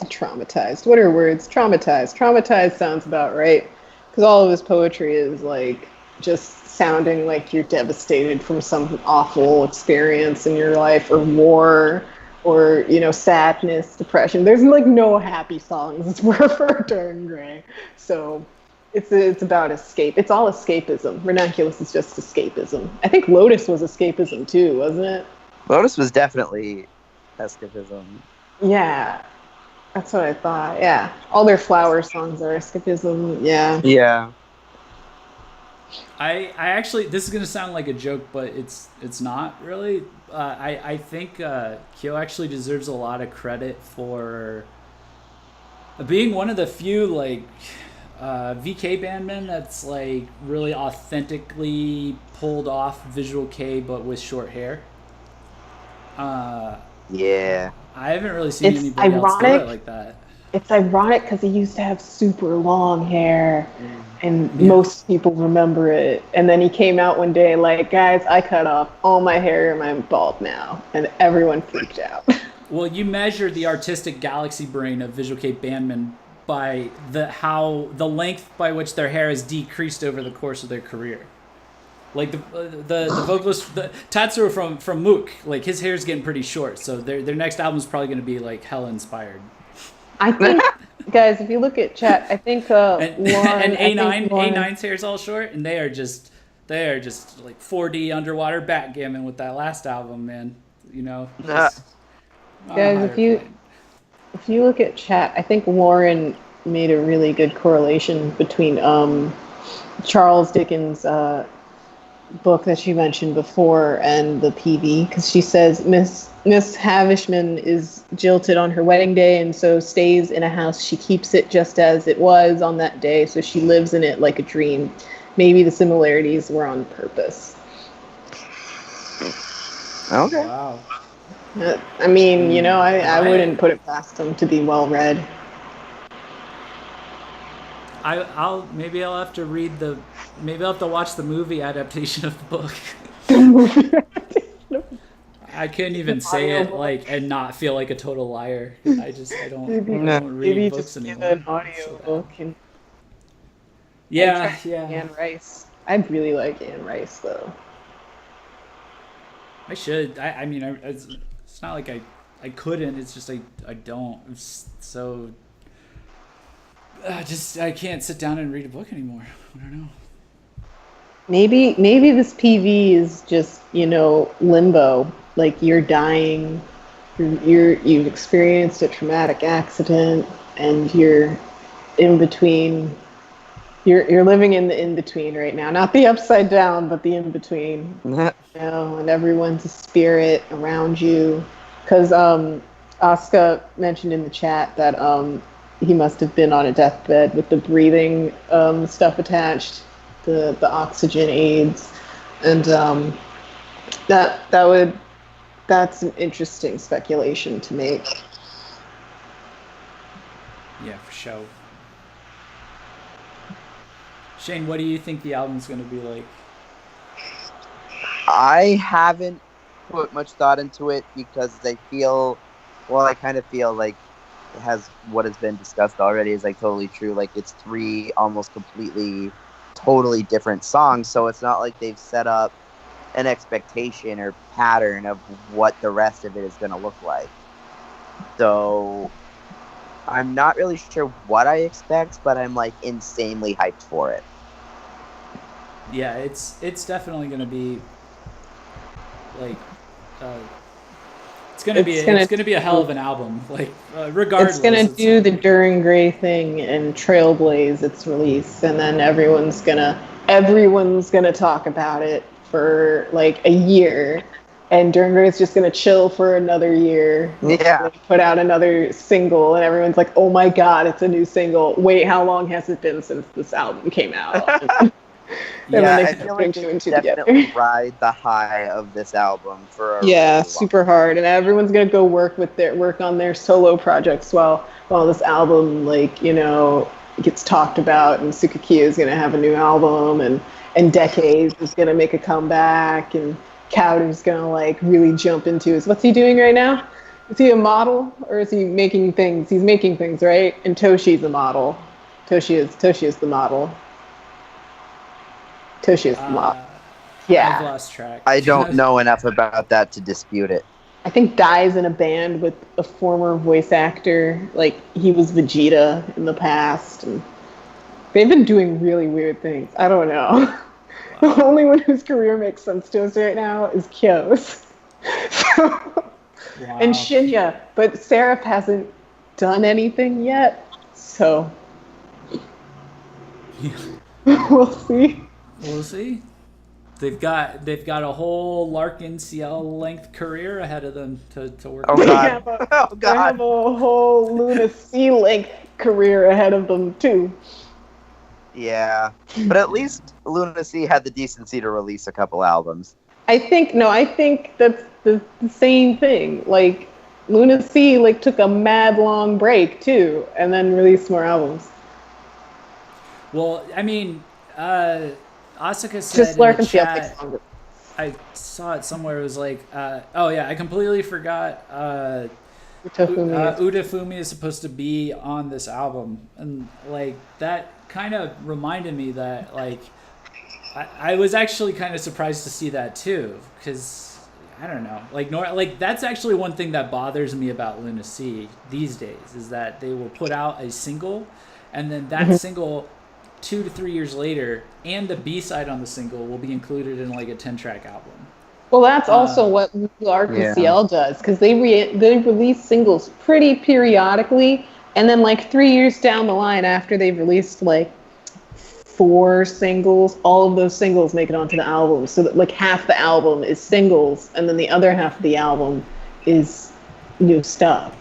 traumatized. What are words? Traumatized. Traumatized sounds about right. Because all of his poetry is like just sounding like you're devastated from some awful experience in your life or war or, you know, sadness, depression. There's like no happy songs for Turn Gray. So it's about escape. It's all escapism. Ranunculus is just escapism. I think Lotus was escapism too, wasn't it?
Lotus was definitely escapism.
Yeah. That's what I thought. Yeah. All their flower songs are escapism. Yeah.
Yeah.
I actually, this is gonna sound like a joke, but it's not really. I think Kyo actually deserves a lot of credit for being one of the few like VK bandmen that's like really authentically pulled off visual K but with short hair.
Yeah.
I haven't really seen
It's
anybody else do it
ironic.
like that.
It's ironic because he used to have super long hair, and
Yeah.
most people remember it. And then he came out one day like, guys, I cut off all my hair and I'm bald now. And everyone freaked out.
Well, you measure the artistic galaxy brain of visual K bandmen by the length by which their hair has decreased over the course of their career. Like the vocalist, Tatsuro from Mook, like his hair's getting pretty short, so their next album's probably going to be like hella inspired.
I think, guys, if you look at chat, I think
And
Lauren,
A9's hair's all short, and they are just like 4D underwater backgammon with that last album, man. You know, just on a
Guys,
higher plane.
if you look at chat, I think Lauren made a really good correlation between Charles Dickens' book that she mentioned before and the PV, because she says Miss Havishman is jilted on her wedding day and so stays in a house. She keeps it just as it was on that day, so she lives in it like a dream. Maybe the similarities were on purpose.
Okay.
Wow.
I mean, you know, I
Right.
wouldn't put it past them to be well read.
Maybe I'll have to watch the movie adaptation of the book. I couldn't even say it
audiobook.
like and not feel like a total liar. I don't read
Maybe
books
just give
anymore.
an audiobook and
Yeah,
try
yeah.
Anne Rice. I really like Anne Rice though.
I should. I mean, it's not like I couldn't. It's just I don't. It's so. I can't sit down and read a book anymore. I don't know.
Maybe this PV is just, you know, limbo. Like you're dying, you've experienced a traumatic accident, and you're in between You're living in the in between right now, not the upside down, but the in between. And everyone's a spirit around you. Because Asuka mentioned in the chat that he must have been on a deathbed with the breathing stuff attached, the oxygen aids, and that's an interesting speculation to make.
Yeah, for sure. Shane, what do you think the album's going to be like?
I haven't put much thought into it because I kind of feel like it has what has been discussed already is like totally true. Like it's 3 almost completely, totally different songs. So it's not like they've set up an expectation or pattern of what the rest of it is going to look like. So I'm not really sure what I expect, but I'm like insanely hyped for it.
Yeah, it's definitely going to be like it's going to be a hell of an album. Like regardless,
it's going to do the Duran Gray thing and trailblaze its release, and then everyone's gonna talk about it for like a year. And Duran Gray's just going to chill for another year.
Yeah.
Put out another single, and everyone's like, oh my God, it's a new single. Wait, how long has it been since this album came out?
Yeah, I feel like they definitely ride the high of this album for a really
super hard. And everyone's going to go work on their solo projects while this album, gets talked about. And Suzuki is going to have a new album, and Decades is going to make a comeback, and Cowder's gonna really jump into it. What's he doing right now? Is he a model or is he making things? He's making things, right? And Toshi's a model. Toshi is the model. Toshi is the model. Yeah.
I've lost track.
I don't know enough about that to dispute it.
I think Dai's in a band with a former voice actor. Like he was Vegeta in the past, and they've been doing really weird things. I don't know. The only one whose career makes sense to us right now is Kyo's. And Shinya. But Seraph hasn't done anything yet. So we'll see.
We'll see. They've got a whole Larkin CL length career ahead of them to work on.
They have a whole Luna C length career ahead of them too.
Yeah, but at least Luna C had the decency to release a couple albums.
I think that's the same thing. Like Luna C took a mad long break too, and then released more albums.
Well, I mean, Asuka said
just
in the chat, I saw it somewhere. It was like, oh yeah, I completely forgot. Udafumi is supposed to be on this album, and that kind of reminded me that I was actually kind of surprised to see that too, because I don't know, that's actually one thing that bothers me about Luna C these days is that they will put out a single, and then that single 2 to 3 years later, and the B-side on the single will be included in a 10-track album.
Well, that's also what RKCL does, because they release singles pretty periodically, and then 3 years down the line after they've released 4 singles, all of those singles make it onto the album, so that half the album is singles, and then the other half of the album is new stuff.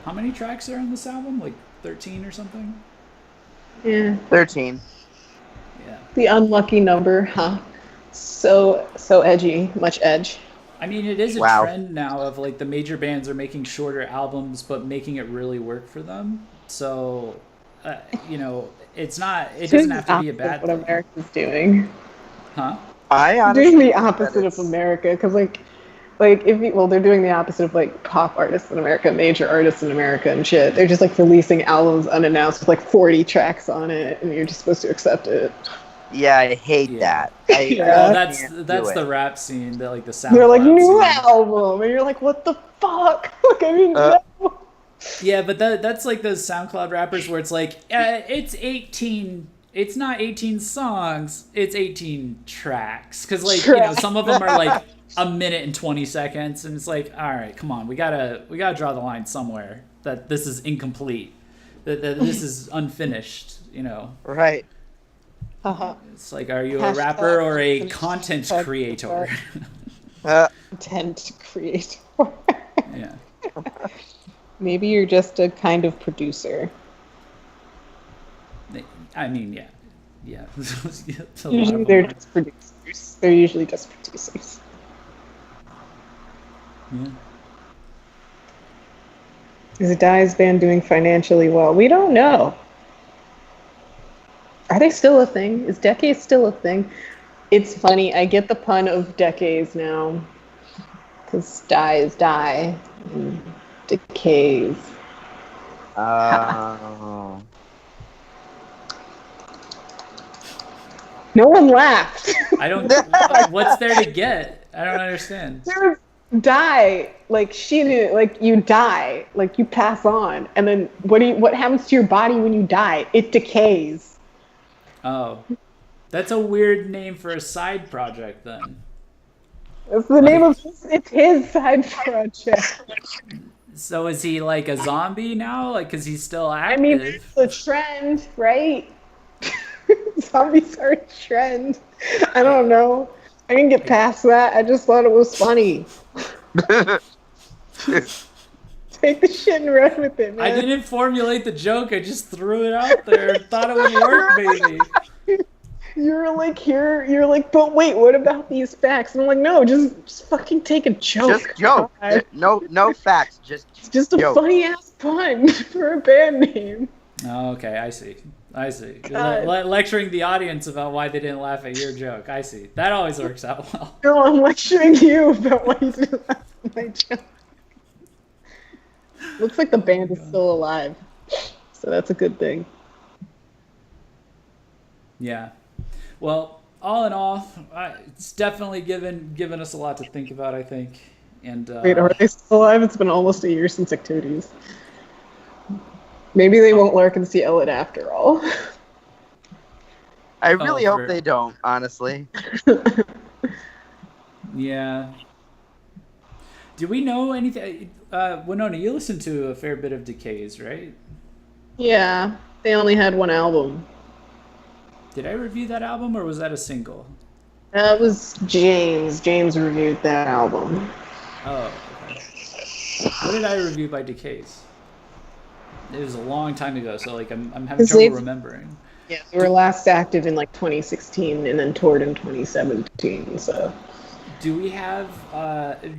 How many tracks are on this album? 13 or something?
Yeah.
13.
Yeah.
The unlucky number, huh? So edgy, much edge.
I mean, it is a trend now of the major bands are making shorter albums, but making it really work for them. So, it's not. It doesn't have to be a bad thing.
What America's doing,
huh?
I honestly
doing the opposite of America, because they're doing the opposite of pop artists in America, major artists in America, and shit. They're just releasing albums unannounced with 40 tracks on it, and you're just supposed to accept it.
Yeah, I hate that.
That's the rap scene, the SoundCloud.
They're new
scene.
album, and you're what the fuck? No.
Yeah, but that's those SoundCloud rappers where it's it's 18. It's not 18 songs. It's 18 tracks. Because some of them are a minute and 20 seconds, and it's all right, come on, we gotta draw the line somewhere. That this is incomplete. That this is unfinished.
Right.
It's like, are you a rapper or a content creator?
Content creator.
Yeah.
Maybe you're just a kind of producer.
I mean, yeah. Yeah. It's a lot
Usually
of
they're
them.
just producers. They're usually just producers.
Yeah.
Is the Di's band doing financially well? We don't know. Are they still a thing? Is decades still a thing? It's funny. I get the pun of decades now. Because die is die. And decays.
Oh.
No one laughed.
I don't. What's there to get? I don't understand.
There's die, like she knew, like you die, like you pass on, and then what happens to your body when you die? It decays.
Oh, that's a weird name for a side project then.
It's the name of it's his side project.
So is he like a zombie now? Like, cause he's still active?
I mean, it's a trend, right? Zombies are a trend. I don't know. I didn't get past that. I just thought it was funny. Take the shit and run with it, man.
I didn't formulate the joke. I just threw it out there. Thought it would work, maybe.
You're like, but wait, what about these facts? And I'm like, no, just fucking take a joke.
Just joke.
God.
No facts.
It's just a funny ass pun for a band name.
Oh, okay, I see. Lecturing the audience about why they didn't laugh at your joke. I see. That always works out well.
No, I'm lecturing you about why you didn't laugh at my joke. Looks like the band is still alive, so that's a good thing.
Yeah. Well, all in all, it's definitely given us a lot to think about, I think. And
Wait, are they still alive? It's been almost a year since activities. Maybe they won't lurk and see Elliot after all.
I really hope they don't, honestly.
Yeah. Do we know anything? Winona, you listened to a fair bit of Decays, right?
Yeah, they only had one album.
Did I review that album, or was that a single?
That was James. James reviewed that album.
Oh, okay. What did I review by Decays? It was a long time ago, so like I'm having trouble remembering.
Yeah, they were last active in like 2016 and then toured in 2017. So,
do we have?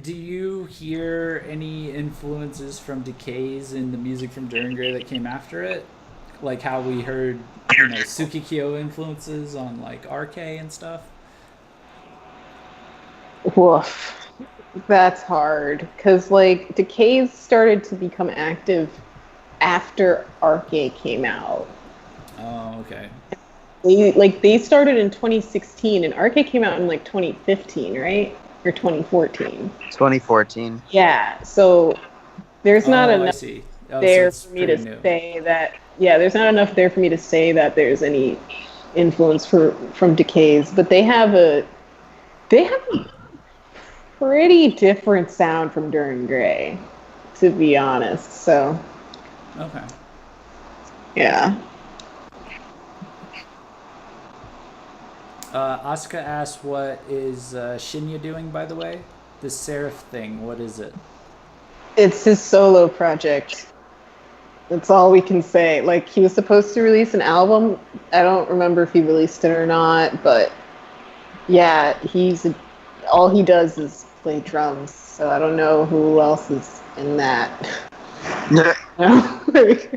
Do you hear any influences from Decays in the music from Duran Gray that came after it? Like how we heard, Tsukikyo influences on like RK and stuff.
Woof. That's hard because like Decays started to become active after RK came out.
Oh, okay.
They started in 2016 and RK came out in like 2015, right? Or 2014.
2014.
Yeah. So there's not enough there
so
for me to say that. Yeah, there's not enough there for me to say that there's any influence from Decays, but they have a pretty different sound from Duran Gray, to be honest. So.
Okay.
Yeah.
Asuka asked, what is Shinya doing, by the way? This Seraph thing, what is it?
It's his solo project. That's all we can say. Like, he was supposed to release an album. I don't remember if he released it or not, but yeah, all he does is play drums. So I don't know who else is in that.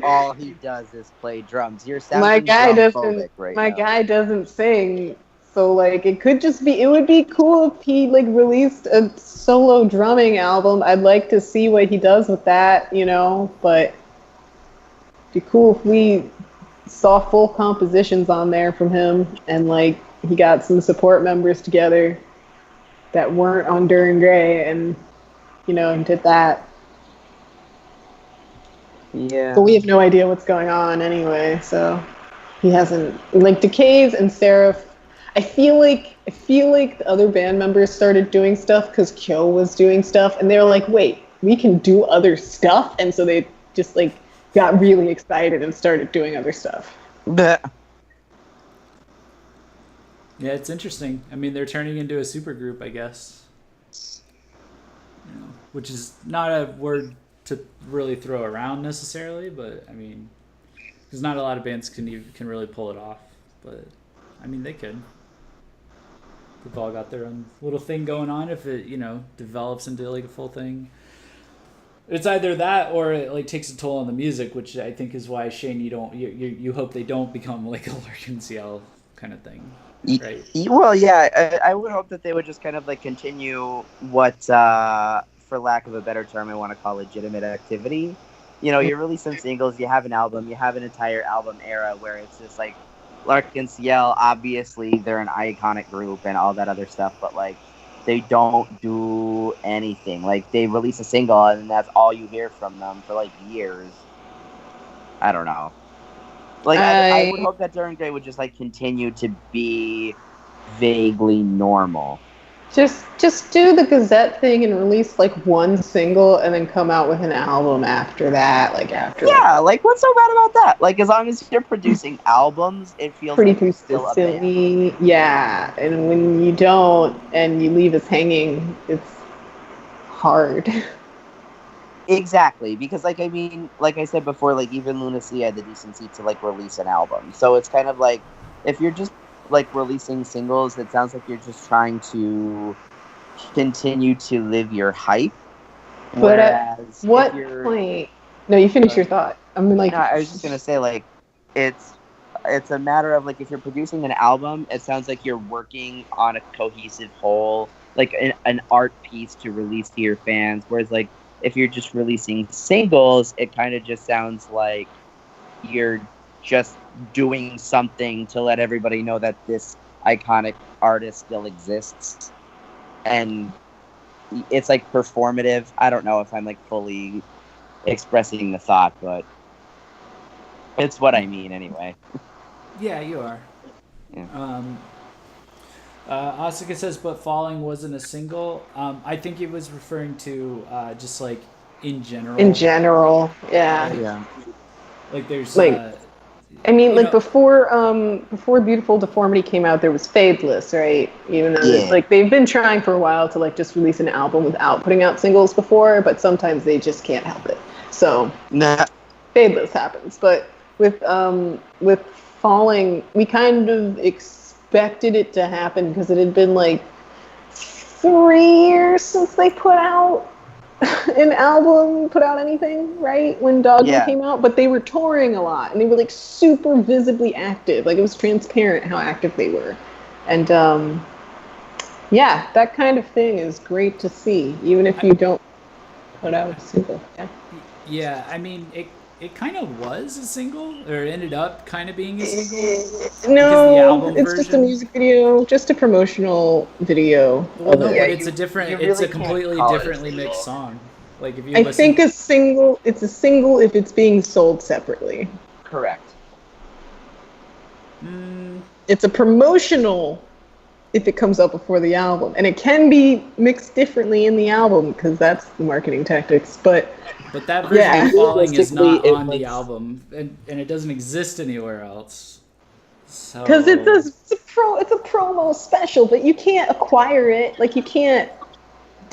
All he does is play drums. You're sounding
my guy
now.
Guy doesn't sing. So like it would be cool if he like released a solo drumming album. I'd like to see what he does with that, but it'd be cool if we saw full compositions on there from him and like he got some support members together that weren't on Duran Gray and did that.
Yeah.
But we have no idea what's going on anyway, so he hasn't like Decays and Seraph. I feel like the other band members started doing stuff because Kyo was doing stuff, and they were like, "Wait, we can do other stuff," and so they just like got really excited and started doing other stuff.
Yeah, it's interesting. I mean, they're turning into a supergroup, I guess. Which is not a word to really throw around necessarily, but I mean, because not a lot of bands can really pull it off. But I mean, they could. They've all got their own little thing going on. If it develops into like a full thing, it's either that or it like takes a toll on the music, which I think is why Shane, you hope they don't become like a Larkin CL kind of thing. Right.
Well, yeah, I would hope that they would just kind of like continue what, for lack of a better term, I want to call legitimate activity. You release some singles, you have an album, you have an entire album era where it's just like Larkin CL, obviously they're an iconic group and all that other stuff, but like they don't do anything. Like they release a single and that's all you hear from them for like years. I don't know. Like, I would hope that Duran Gray would just, like, continue to be vaguely normal.
Just do the Gazette thing and release, like, one single and then come out with an album after that,
Yeah, like, what's so bad about that? Like, as long as you're producing albums, it feels
pretty
like you're still a band.
Yeah, and when you don't and you leave us hanging, it's hard.
Exactly, because, like, I mean, like I said before, like, even Lunacy had the decency to, like, release an album. So it's kind of like, if you're just, like, releasing singles, it sounds like you're just trying to continue to live your hype.
But at what point... No, you finish your thought. I mean, like...
No, I was just going to say, like, it's a matter of, like, if you're producing an album, it sounds like you're working on a cohesive whole, like, an art piece to release to your fans, whereas, like, if you're just releasing singles, it kind of just sounds like you're just doing something to let everybody know that this iconic artist still exists. And it's like performative. I don't know if I'm like fully expressing the thought, but it's what I mean anyway.
Yeah, you are.
Yeah.
Asuka says, but Falling wasn't a single. I think he was referring to just like in general.
In general, yeah.
Yeah.
Like there's
like, I mean, like before Beautiful Deformity came out, there was Fadeless, right? Even though it's like they've been trying for a while to like just release an album without putting out singles before, but sometimes they just can't help it. So Fadeless happens, but with Falling, we kind of expected it to happen because it had been like 3 years since they put out an album, put out anything, right? When Dogma came out, but they were touring a lot and they were like super visibly active. Like it was transparent how active they were. And that kind of thing is great to see, even if you don't put out a single.
Yeah, I mean, it kind of was a single, or it ended up kind of being a single.
No, it's just a music video, just a promotional video.
Well, no, but it's a completely differently mixed song. Like if you
I think it's a single if it's being sold separately.
Correct.
It's a promotional if it comes out before the album, and it can be mixed differently in the album because that's the marketing tactics. But
that version of Falling is not on the album, and it doesn't exist anywhere else.
Because it's a promo special, but you can't acquire it. Like you can't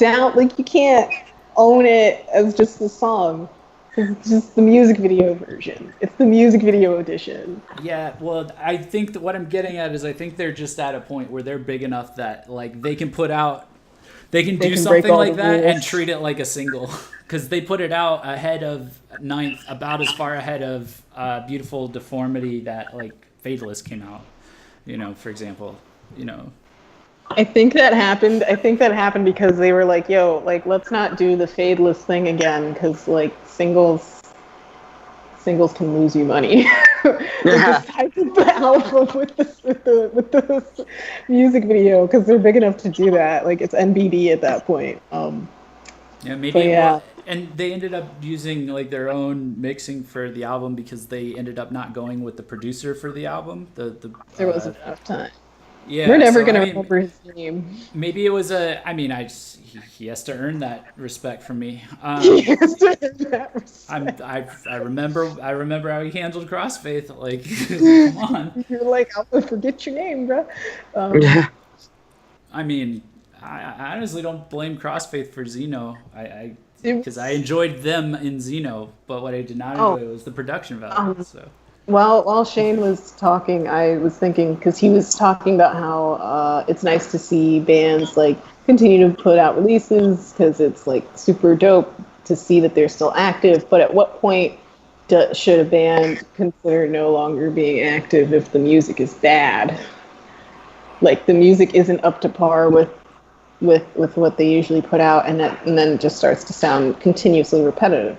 you can't own it as just the song. It's just the music video version. It's the music video edition.
Yeah, well, I think that what I'm getting at is I think they're just at a point where they're big enough that like they can do something like that and treat it like a single. Because they put it out ahead of Ninth, about as far ahead of Beautiful Deformity that like Fadeless came out. For example,
I think that happened because they were like, yo, like, let's not do the Fadeless thing again because, like, singles can lose you money. Just type of the album with the music video because they're big enough to do that. Like, it's NBD at that point.
And they ended up using, like, their own mixing for the album because they ended up not going with the producer for the album.
There wasn't enough time.
Yeah,
We're never
so,
gonna
I mean,
remember his name.
maybe it was a. I mean, he has to earn that respect from me.
He has to have that respect.
I remember how he handled Crossfaith. Like, come on.
You're like, I'm gonna forget your name, bro.
I mean, I honestly don't blame Crossfaith for Xeno.
It
Because I enjoyed them in Xeno, but what I did not enjoy was the production value. So.
While Shane was talking, I was thinking, because he was talking about how it's nice to see bands like continue to put out releases because it's like super dope to see that they're still active. But at what point should a band consider no longer being active if the music is bad? Like the music isn't up to par with what they usually put out, and then it just starts to sound continuously repetitive.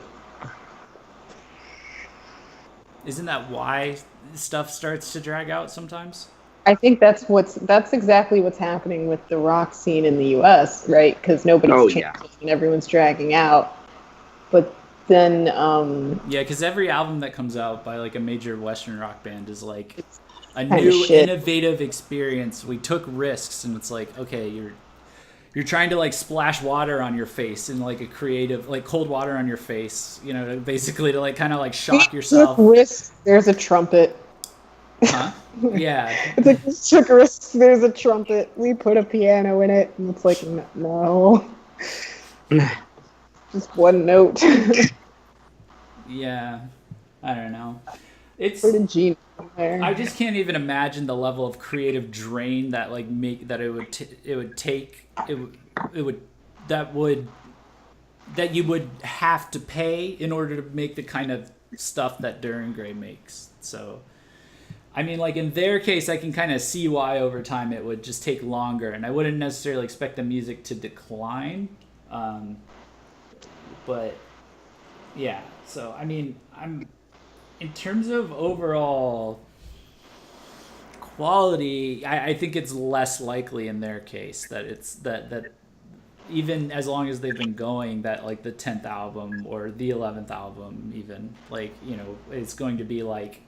Isn't that why stuff starts to drag out sometimes?
I think that's exactly what's happening with the rock scene in the U.S., right? Because nobody's changing and everyone's dragging out. But then,
yeah, because every album that comes out by like a major Western rock band is like a
kinda
new,
shit.
innovative experience. We took risks, and it's like, okay, you're trying to like splash water on your face in like a creative, like cold water on your face, you know, basically to like kind of like shock yourself.
Risks. There's a trumpet.
Huh? Yeah.
It's like, we took risks. There's a trumpet. We put a piano in it, and it's like, no. Just one note.
Yeah. I don't know. It's
Put a G there.
I just can't even imagine the level of creative drain that like that you would have to pay in order to make the kind of stuff that DIR and Gray makes. So, I mean, like in their case, I can kind of see why over time it would just take longer, and I wouldn't necessarily expect the music to decline. But yeah, so I mean, in terms of overall quality, I think it's less likely in their case that it's that even as long as they've been going, that like the 10th album or the 11th album, even like, you know, it's going to be like,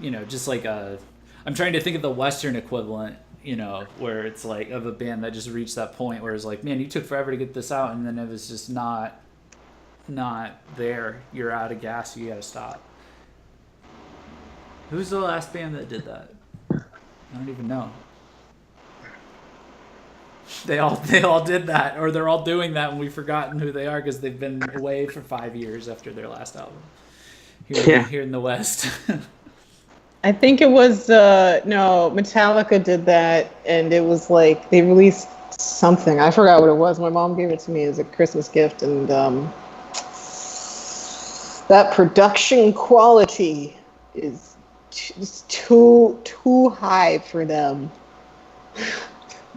you know, just like I'm trying to think of the Western equivalent, you know, where it's like of a band that just reached that point where it's like, man, you took forever to get this out, and then it was just not there. You're out of gas. You gotta stop. Who's the last band that did that? I don't even know. They all did that, or they're all doing that, and we've forgotten who they are because they've been away for 5 years after their last album. Here in the West.
I think it was no, Metallica did that, and it was like they released something. I forgot what it was. My mom gave it to me as a Christmas gift, and that production quality is just too high for them.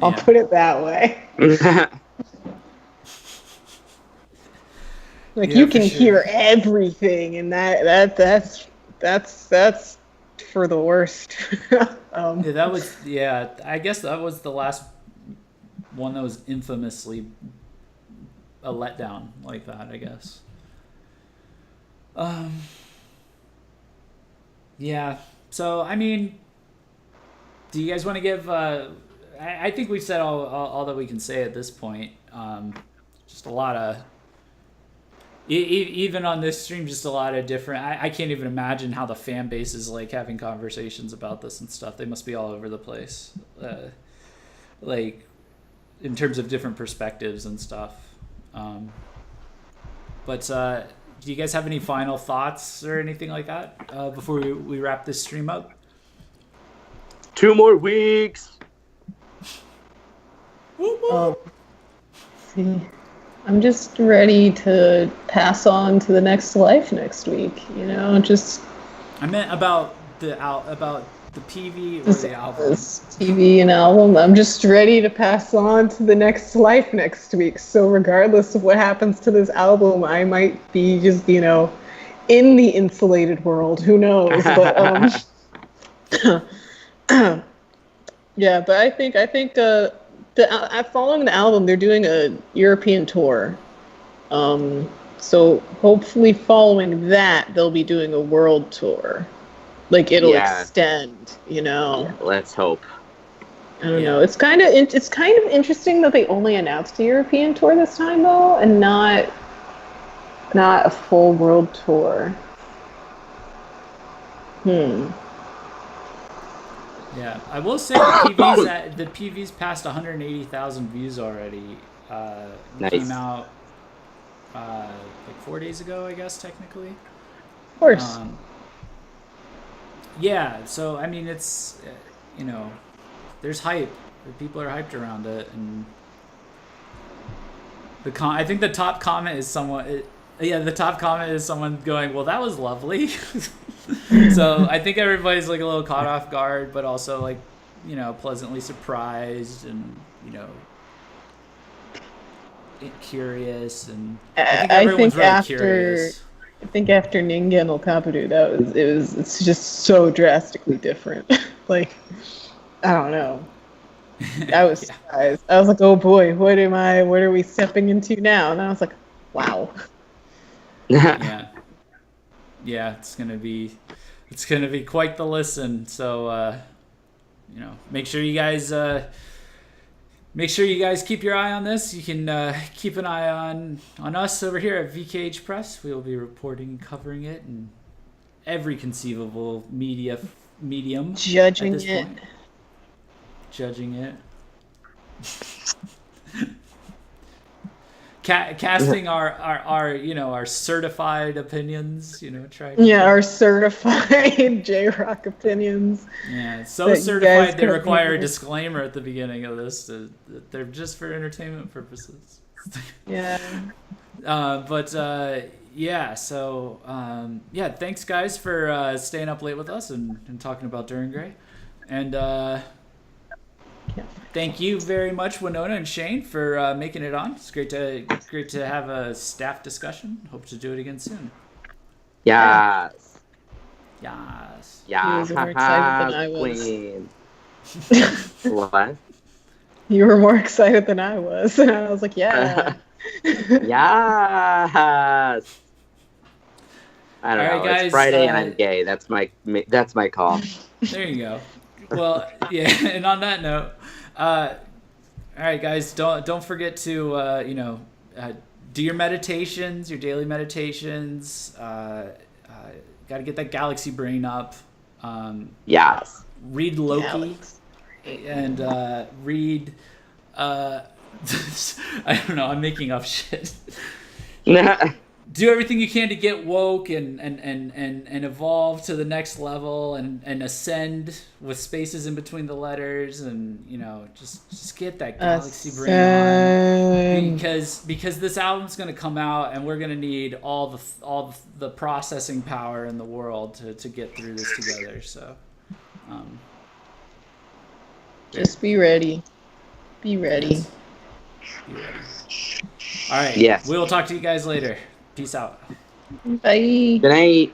I'll put it that way. Like you can hear everything, and that's for the worst.
I guess that was the last one that was infamously a letdown like that, I guess. Yeah. So I mean, do you guys want to give? I think we've said all that we can say at this point. Just a lot of. Even on this stream, just a lot of different. I can't even imagine how the fan base is like having conversations about this and stuff. They must be all over the place, like in terms of different perspectives and stuff. But do you guys have any final thoughts or anything like that before we wrap this stream up?
2 more weeks.
I'm just ready to pass on to the next life next week. You know, just.
I meant about the PV or the album.
TV and album. I'm just ready to pass on to the next life next week. So regardless of what happens to this album, I might be just, you know, in the insulated world. Who knows? But yeah. But I think following the album, they're doing a European tour. So hopefully following that, they'll be doing a world tour. Like it'll extend, you know.
Yeah, let's hope.
I don't know. It's kind of interesting that they only announced a European tour this time though, and not a full world tour.
Yeah, I will say the PV's passed 180,000 views already.
Nice.
Came out like 4 days ago, I guess technically.
Of course.
Yeah, so I mean, it's there's hype. People are hyped around it, and I think the top comment is someone. The top comment is someone going, "Well, that was lovely." So I think everybody's like a little caught off guard, but also like, pleasantly surprised and curious, and I think everyone's really curious.
I think after Ningen El Capadu, it's just so drastically different. Like, I don't know. I was surprised. I was like, oh boy, what are we stepping into now? And I was like, wow.
Yeah, it's gonna be quite the listen. So make sure you guys keep your eye on this. You can keep an eye on us over here at VKH Press. We will be reporting and covering it in every conceivable medium.
Judging
at this
it.
point. Judging it. Casting our certified opinions,
our certified J-Rock opinions.
Yeah, it's so certified they require a disclaimer at the beginning of this. They're just for entertainment purposes.
Yeah.
Thanks guys for staying up late with us and talking about Dir and Grey. And thank you very much, Winona and Shane, for making it on. It's great to have a staff discussion. Hope to do it again soon.
Yes.
Yes.
Yeah.
You were more excited than I was.
What?
You were more excited than I was, and I was like, yeah.
Yes. I don't know.
Guys,
it's Friday and I'm gay. That's my call.
There you go. Well, yeah. And on that note. All right, guys, don't forget to do your meditations, your daily meditations. Got to get that galaxy brain up.
Yes.
Read Loki and read. I don't know. I'm making up shit. Do everything you can to get woke and evolve to the next level and ascend with spaces in between the letters, and just get that galaxy brain on, because this album's going to come out and we're going to need all the processing power in the world to get through this together. So
just be ready. Be ready.
Yes. Be ready. All right.
Yes.
We will talk to you guys later. Peace out.
Bye.
Good night.